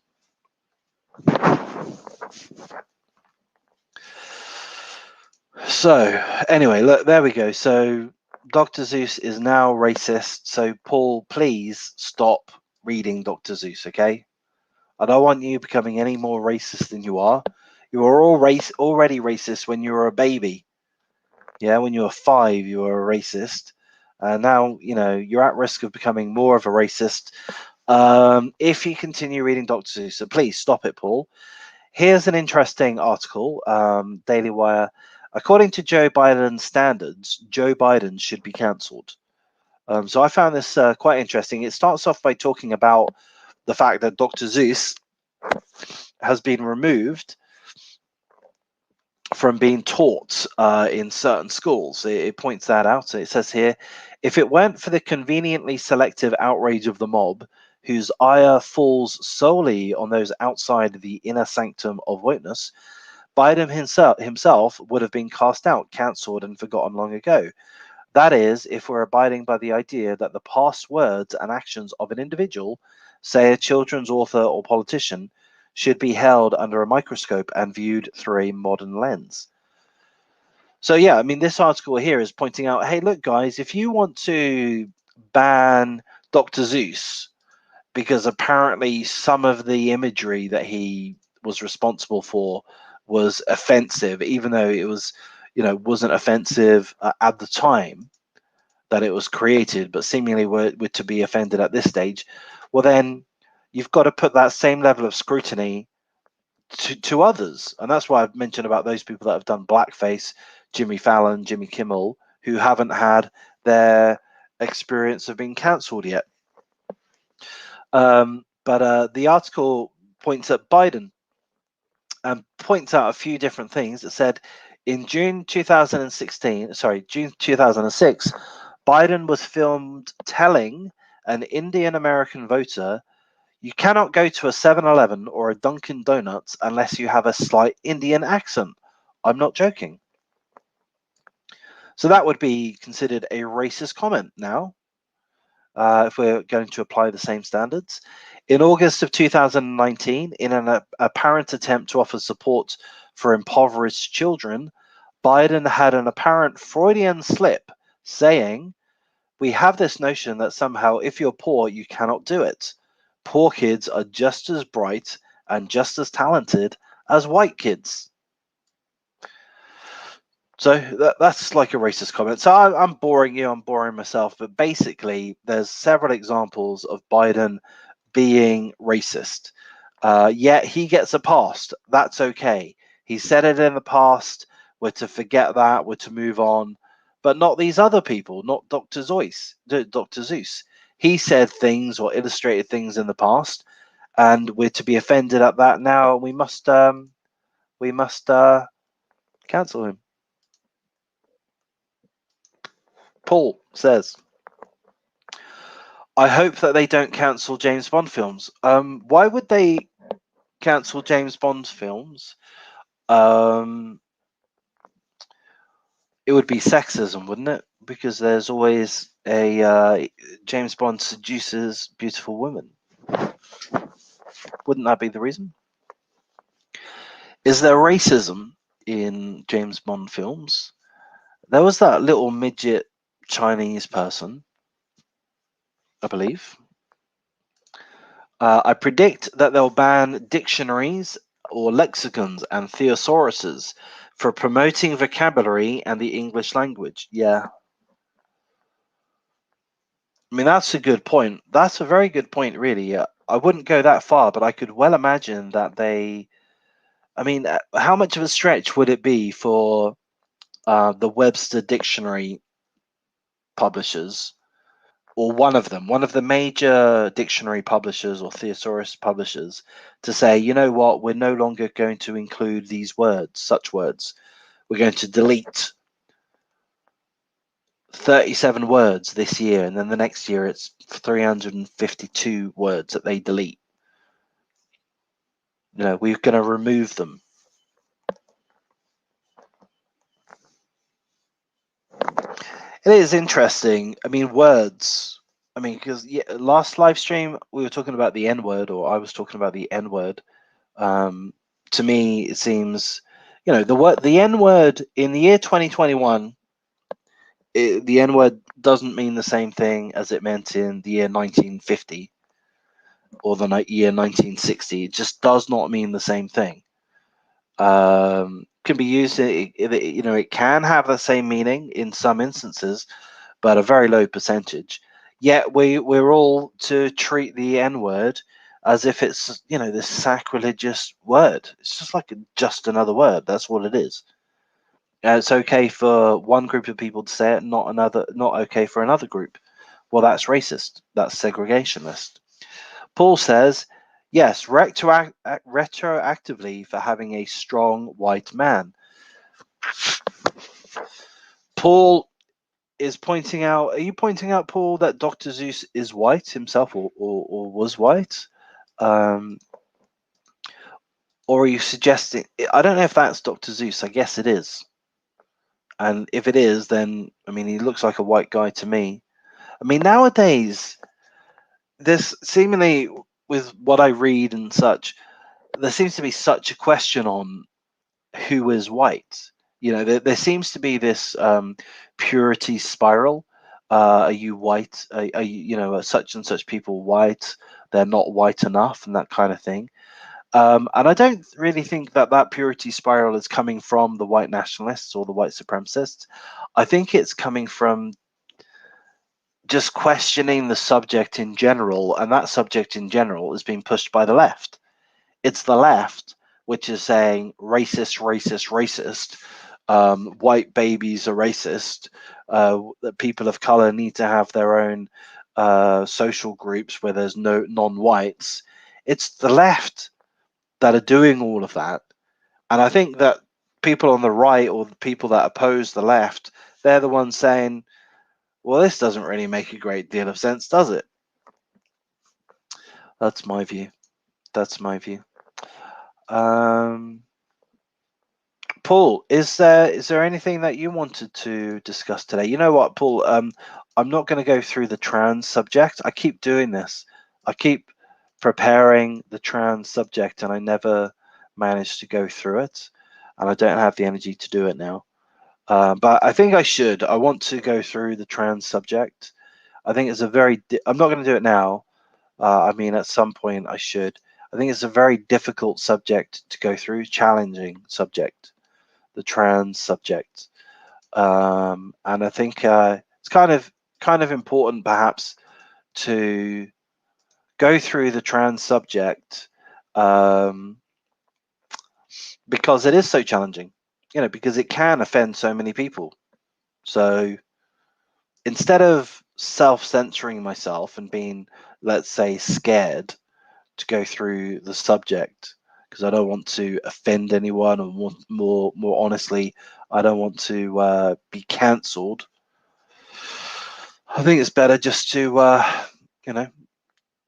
So anyway, look, there we go. So Dr. Seuss is now racist. So Paul, please stop reading Dr. Seuss, okay? I don't want you becoming any more racist than you are. You were already racist when you were a baby. Yeah, when you were 5, you were a racist. Now, you know, you're at risk of becoming more of a racist if you continue reading Dr. Seuss. So please stop it, Paul. Here's an interesting article, Daily Wire. According to Joe Biden's standards, Joe Biden should be cancelled. So I found this quite interesting. It starts off by talking about the fact that Dr. Seuss has been removed from being taught in certain schools. It points that out. It says here, if it weren't for the conveniently selective outrage of the mob, whose ire falls solely on those outside the inner sanctum of wokeness, Biden himself would have been cast out, cancelled, and forgotten long ago. That is, if we're abiding by the idea that the past words and actions of an individual, say a children's author or politician, should be held under a microscope and viewed through a modern lens. So yeah, I mean, this article here is pointing out, hey, look, guys, if you want to ban Dr. Seuss because apparently some of the imagery that he was responsible for was offensive, even though it was, you know, wasn't offensive at the time that it was created, but seemingly were to be offended at this stage, well, then you've got to put that same level of scrutiny to others. And that's why I've mentioned about those people that have done blackface, Jimmy Fallon, Jimmy Kimmel, who haven't had their experience of being cancelled yet. But the article points at Biden and points out a few different things. It said in June 2006, Biden was filmed telling an Indian American voter, you cannot go to a 7-Eleven or a Dunkin' Donuts unless you have a slight Indian accent. I'm not joking. So that would be considered a racist comment now, if we're going to apply the same standards. In August of 2019, in an apparent attempt to offer support for impoverished children, Biden had an apparent Freudian slip saying we have this notion that somehow if you're poor, you cannot do it. Poor kids are just as bright and just as talented as white kids. So that's like a racist comment. So I'm boring you, I'm boring myself, but basically there's several examples of Biden being racist. Yet he gets a pass. That's okay. He said it in the past. We're to forget that. We're to move on. But not these other people, not Dr. Zeus. Dr. Zeus. He said things or illustrated things in the past, and we're to be offended at that now. We must cancel him. Paul says, I hope that they don't cancel James Bond films. Why would they cancel James Bond films? It would be sexism, wouldn't it? Because there's always a James Bond seduces beautiful women. Wouldn't that be the reason? Is there racism in James Bond films? There was that little midget Chinese person, I believe. I predict that they'll ban dictionaries or lexicons and thesauruses for promoting vocabulary and the English language. Yeah. I mean, that's a good point. That's a very good point, really. I wouldn't go that far, but I could well imagine that they. I mean, how much of a stretch would it be for the Webster Dictionary publishers, or one of the major dictionary publishers or thesaurus publishers, to say, you know what, we're no longer going to include these words, such words. We're going to delete 37 words this year, and then the next year it's 352 words that they delete. You know, we're going to remove them. It is interesting. I mean, words. I mean, because last live stream we were talking about the N word, or I was talking about the N word. To me, it seems, the N word in the year 2021, the N word doesn't mean the same thing as it meant in the year 1950 or the year 1960. It just does not mean the same thing. Can be used. It can have the same meaning in some instances, but a very low percentage. Yet we're all to treat the N word as if it's this sacrilegious word. It's just like just another word. That's what it is. It's okay for one group of people to say it, not okay for another group. Well, that's racist. That's segregationist. Paul says, yes, retroactively for having a strong white man. Paul is pointing out. Are you pointing out, Paul, that Dr. Zeus is white himself, or was white? Or are you suggesting? I don't know if that's Dr. Zeus. I guess it is. And if it is, then I mean, he looks like a white guy to me. I mean, nowadays, this seemingly, with what I read and such, there seems to be such a question on who is white. There seems to be this purity spiral. Are you white? Are are such and such people white? They're not white enough, and that kind of thing. And I don't really think that purity spiral is coming from the white nationalists or the white supremacists. I think it's coming from just questioning the subject in general, and that subject in general is being pushed by the left. It's the left which is saying racist, racist, racist. White babies are racist. That people of color need to have their own social groups where there's no non-whites. It's the left that are doing all of that, and I think that people on the right, or the people that oppose the left, they're the ones saying, well, this doesn't really make a great deal of sense, does it? That's my view. Paul, is there anything that you wanted to discuss today? You know what, Paul? I'm not going to go through the trans subject. I keep doing this. I keep preparing the trans subject, and I never manage to go through it, and I don't have the energy to do it now. But I think I should. I want to go through the trans subject I think it's a very. I'm not going to do it now. I mean, at some point I should. I think it's a very difficult subject to go through, challenging subject, the trans subject, and I think it's kind of important, perhaps, to go through the trans subject, because it is so challenging, because it can offend so many people. So instead of self-censoring myself and being, let's say, scared to go through the subject because I don't want to offend anyone, or more honestly, I don't want to be cancelled. I think it's better just to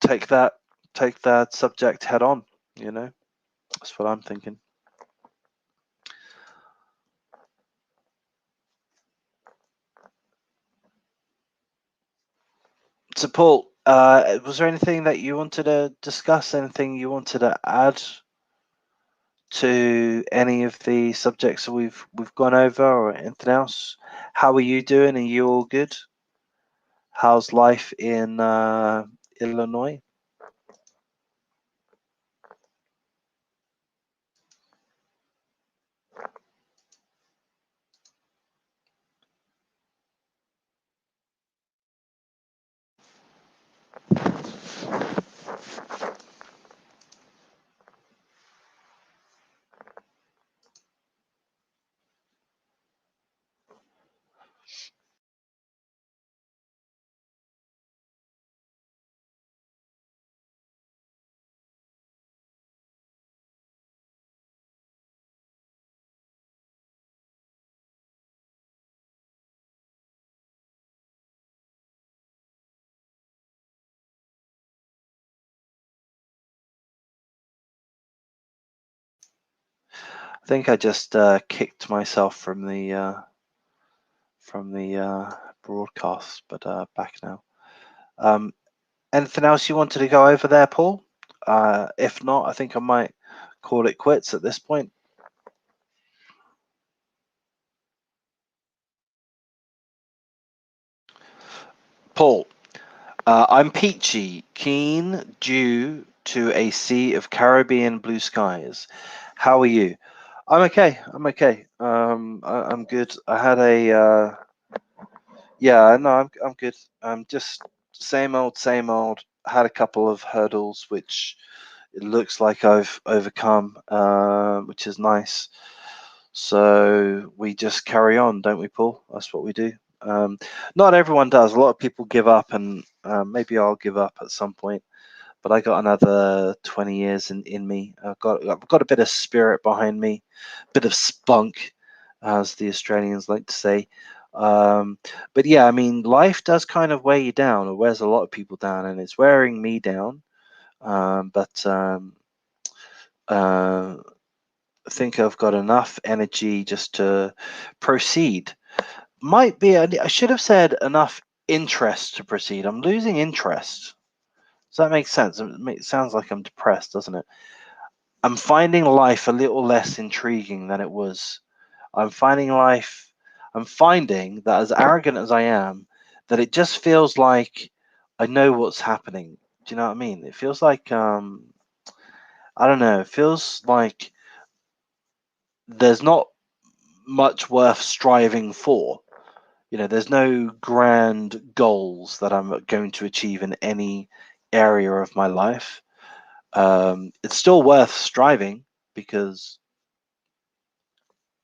take that subject head on. That's what I'm thinking. So, Paul, was there anything that you wanted to discuss? Anything you wanted to add to any of the subjects that we've gone over, or anything else? How are you doing? Are you all good? How's life in Illinois? I think I just kicked myself from the broadcast, but back now. Anything else you wanted to go over there, Paul? If not, I think I might call it quits at this point. Paul, I'm peachy, keen, due to a sea of Caribbean blue skies. How are you? I'm okay. I'm okay. I'm good. I had a yeah. No, I'm good. I'm just same old, same old. I had a couple of hurdles which it looks like I've overcome, which is nice. So we just carry on, don't we, Paul? That's what we do. Not everyone does. A lot of people give up, and maybe I'll give up at some point. But I got another 20 years in me. I've got a bit of spirit behind me, a bit of spunk, as the Australians like to say. But yeah, I mean, life does kind of wear you down, or wears a lot of people down, and it's wearing me down. But I think I've got enough energy just to proceed. Might be, I should have said enough interest to proceed. I'm losing interest. Does that make sense? It sounds like I'm depressed, doesn't it? I'm finding life a little less intriguing than it was. I'm finding that, as arrogant as I am, that it just feels like I know what's happening. Do you know what I mean? It feels like, I don't know, it feels like there's not much worth striving for. There's no grand goals that I'm going to achieve in any area of my life. It's still worth striving, because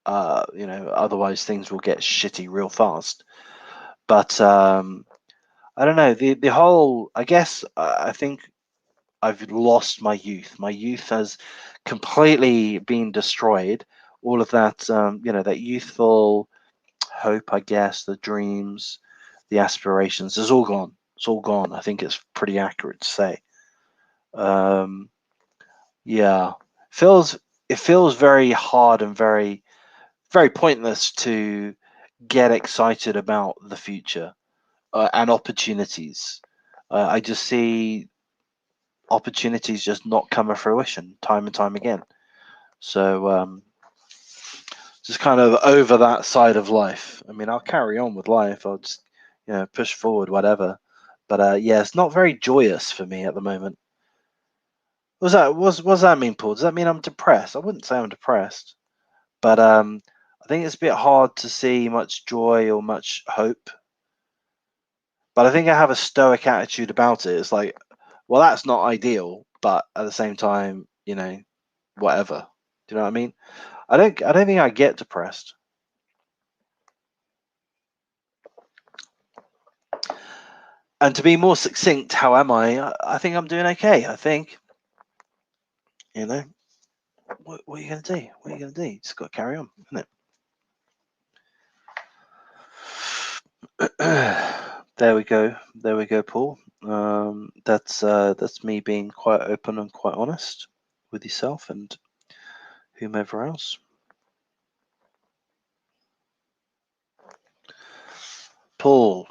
otherwise things will get shitty real fast. But I don't know, the whole, I guess, I think I've lost my youth. My youth has completely been destroyed. All of that, that youthful hope, I guess, the dreams, the aspirations, is all gone. It's all gone. I think it's pretty accurate to say. Um, yeah, feels it feels very hard and very, very pointless to get excited about the future, and opportunities. I just see opportunities just not come to fruition time and time again. So just kind of over that side of life. I mean, I'll carry on with life. I'll just push forward, whatever. But yeah, it's not very joyous for me at the moment. What does that mean, Paul? Does that mean I'm depressed? I wouldn't say I'm depressed, but I think it's a bit hard to see much joy or much hope. But I think I have a stoic attitude about it. It's like, well, that's not ideal, but at the same time, whatever. Do you know what I mean? I don't think I get depressed. And to be more succinct, how am I? I think I'm doing okay. I think, what are you going to do? What are you going to do? You just got to carry on, isn't it? There we go. There we go, Paul. That's me being quite open and quite honest with yourself and whomever else. Paul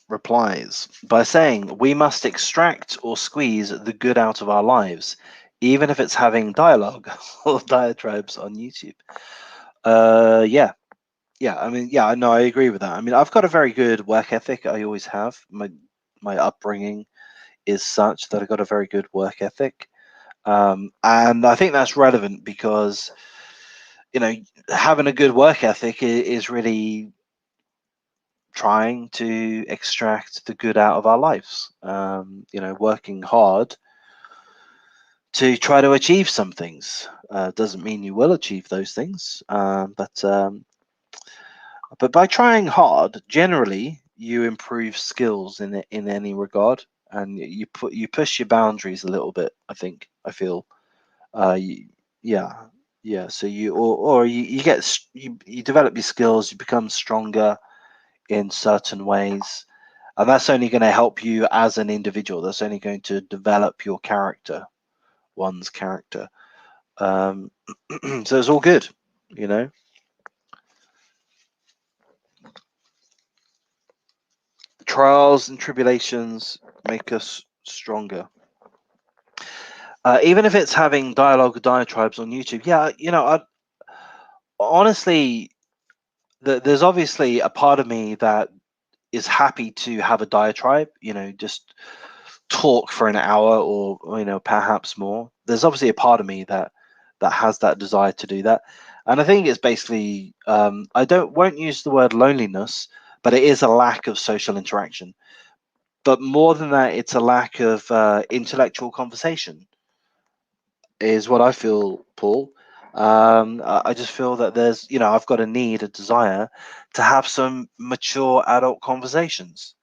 replies by saying, we must extract or squeeze the good out of our lives, even if it's having dialogue or diatribes on YouTube. Yeah. I mean, yeah, no, I agree with that. I mean, I've got a very good work ethic. I always have. My upbringing is such that I've got a very good work ethic. And I think that's relevant because, having a good work ethic is really trying to extract the good out of our lives. Working hard to try to achieve some things doesn't mean you will achieve those things, but by trying hard, generally you improve skills in any regard, and you push your boundaries a little bit. I feel, yeah. So you get you develop your skills, you become stronger in certain ways, and that's only going to help you as an individual. That's only going to develop your character, one's character. So it's all good, Trials and tribulations make us stronger. Even if it's having dialogue or diatribes on YouTube. Yeah, honestly, there's obviously a part of me that is happy to have a diatribe, just talk for an hour or perhaps more. There's obviously a part of me that has that desire to do that, and I think it's basically I won't use the word loneliness, but it is a lack of social interaction. But more than that, it's a lack of intellectual conversation, is what I feel, Paul. I just feel that there's, I've got a desire to have some mature adult conversations,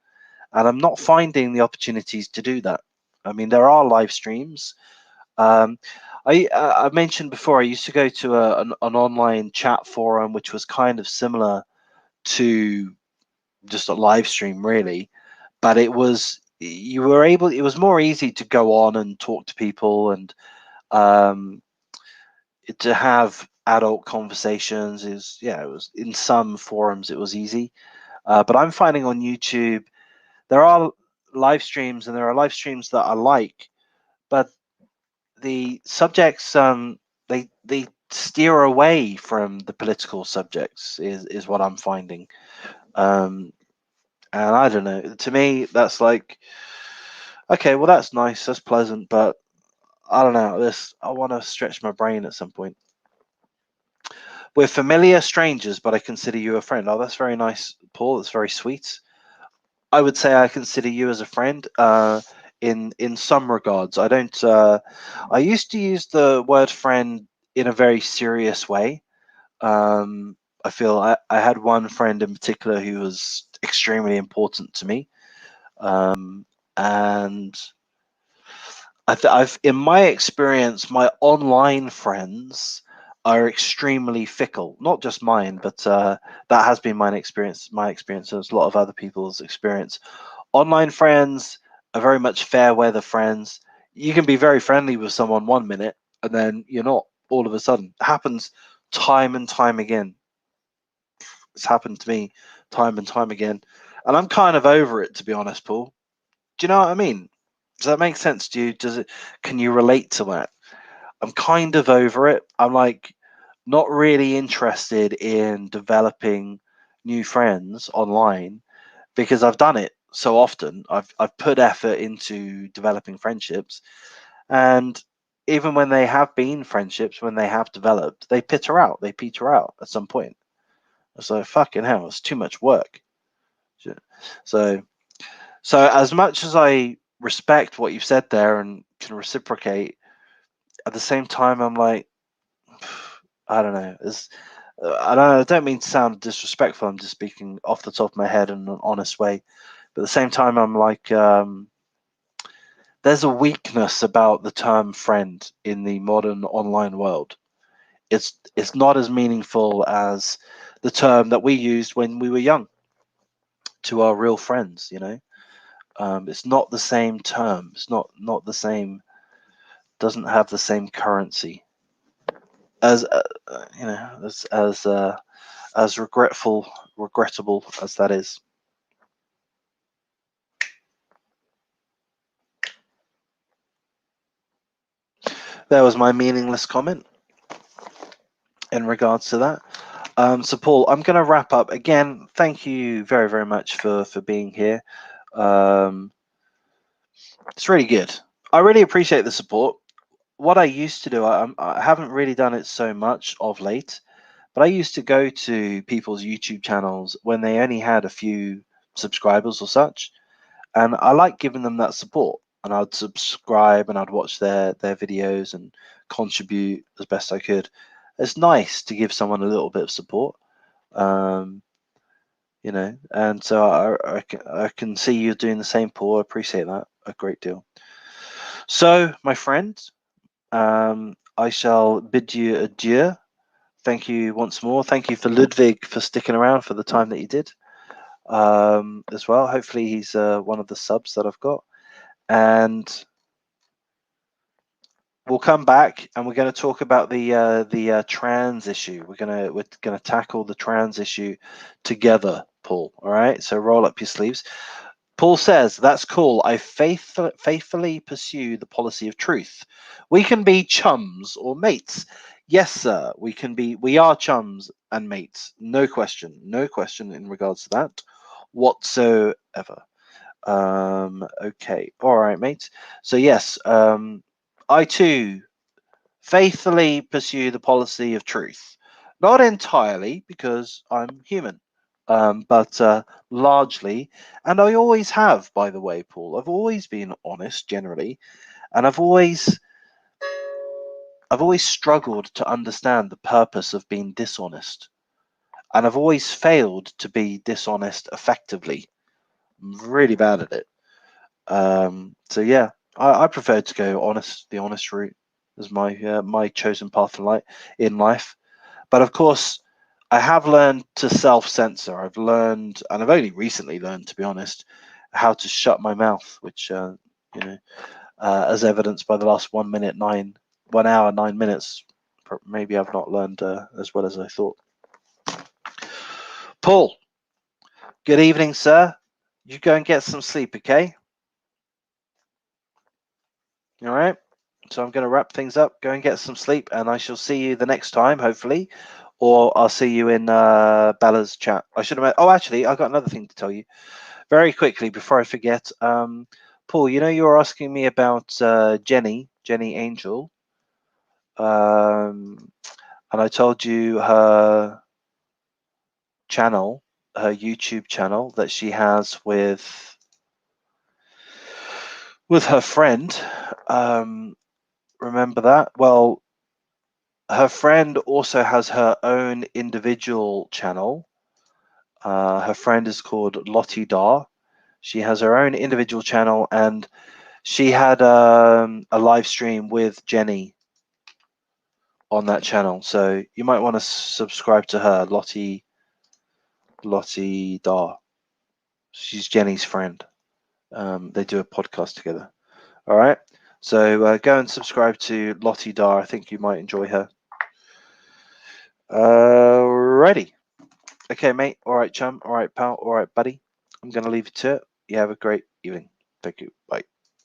and I'm not finding the opportunities to do that. I mean, there are live streams. I mentioned before, I used to go to an online chat forum, which was kind of similar to just a live stream, really, but it was more easy to go on and talk to people and to have adult conversations. It was in some forums it was easy, but I'm finding on YouTube there are live streams, and there are live streams that I like, but the subjects they steer away from the political subjects is what I'm finding. And I don't know, to me that's like, okay, well, that's nice, that's pleasant, but I don't know, I want to stretch my brain at some point. We're familiar strangers, but I consider you a friend. Oh, that's very nice, Paul. That's very sweet. I would say I consider you as a friend. In some regards, I don't. I used to use the word friend in a very serious way. I feel I had one friend in particular who was extremely important to me, and I've in my experience, my online friends are extremely fickle. Not just mine, but that has been my experience. My experience, and a lot of other people's experience. Online friends are very much fair weather friends. You can be very friendly with someone 1 minute, and then you're not. All of a sudden, it happens time and time again. It's happened to me time and time again, and I'm kind of over it, to be honest, Paul. Do you know what I mean? Does that make sense to you? Can you relate to that? I'm kind of over it. I'm like not really interested in developing new friends online because I've done it so often. I've put effort into developing friendships, and even when they have been friendships, when they have developed, they peter out at some point. It's like, fucking hell, it's too much work. So as much as I respect what you've said there and can reciprocate, at the same time I'm like, I don't know. I don't mean to sound disrespectful. I'm just speaking off the top of my head in an honest way. But at the same time, I'm like, there's a weakness about the term friend in the modern online world. It's not as meaningful as the term that we used when we were young to our real friends. It's not the same term. It's not the same. Doesn't have the same currency as as regrettable as that is. There was my meaningless comment in regards to that. So Paul, I'm going to wrap up again. Thank you very, very much for being here. It's really good. I really appreciate the support. What I used to do, I haven't really done it so much of late, but I used to go to people's YouTube channels when they only had a few subscribers or such, and I like giving them that support. And I'd subscribe and I'd watch their videos and contribute as best I could. It's nice to give someone a little bit of support, and so I can see you doing the same, Paul. I appreciate that a great deal. So, my friend, I shall bid you adieu. Thank you once more. Thank you for Ludwig for sticking around for the time that he did, as well. Hopefully he's one of the subs that I've got. And we'll come back and we're going to talk about the trans issue. We're gonna tackle the trans issue together, Paul. All right. So roll up your sleeves. Paul says, "That's cool. I faithfully pursue the policy of truth. We can be chums or mates. Yes, sir. We are chums and mates. No question in regards to that whatsoever." Okay. All right, mate. So yes, I too faithfully pursue the policy of truth. Not entirely, because I'm human, but largely. And I always have, by the way, Paul. I've always been honest, generally, and I've always struggled to understand the purpose of being dishonest. And I've always failed to be dishonest effectively. I'm really bad at it. So yeah, I prefer to go the honest route as my chosen path in life. But of course, I have learned to self-censor. I've learned, and I've only recently learned, to be honest, how to shut my mouth, which as evidenced by the last 1 hour 9 minutes. Maybe I've not learned as well as I thought. Paul, good evening, sir. You go and get some sleep, okay? All right. So I'm going to wrap things up. Go and get some sleep, and I shall see you the next time, hopefully, or I'll see you in Bella's chat. I should have. Oh, actually, I've got another thing to tell you very quickly before I forget. Paul, you were asking me about Jenny Angel, and I told you her channel, her YouTube channel that she has with her friend. Remember that? Well, her friend also has her own individual channel. Her friend is called Lottie Dar. She has her own individual channel, and she had a live stream with Jenny on that channel. So you might want to subscribe to her, Lottie Dar. She's Jenny's friend. They do a podcast together. All right. So go and subscribe to Lottie Dar. I think you might enjoy her. Ready. Okay, mate. All right, chum. All right, pal. All right, buddy. I'm going to leave you to it. You have a great evening. Thank you. Bye.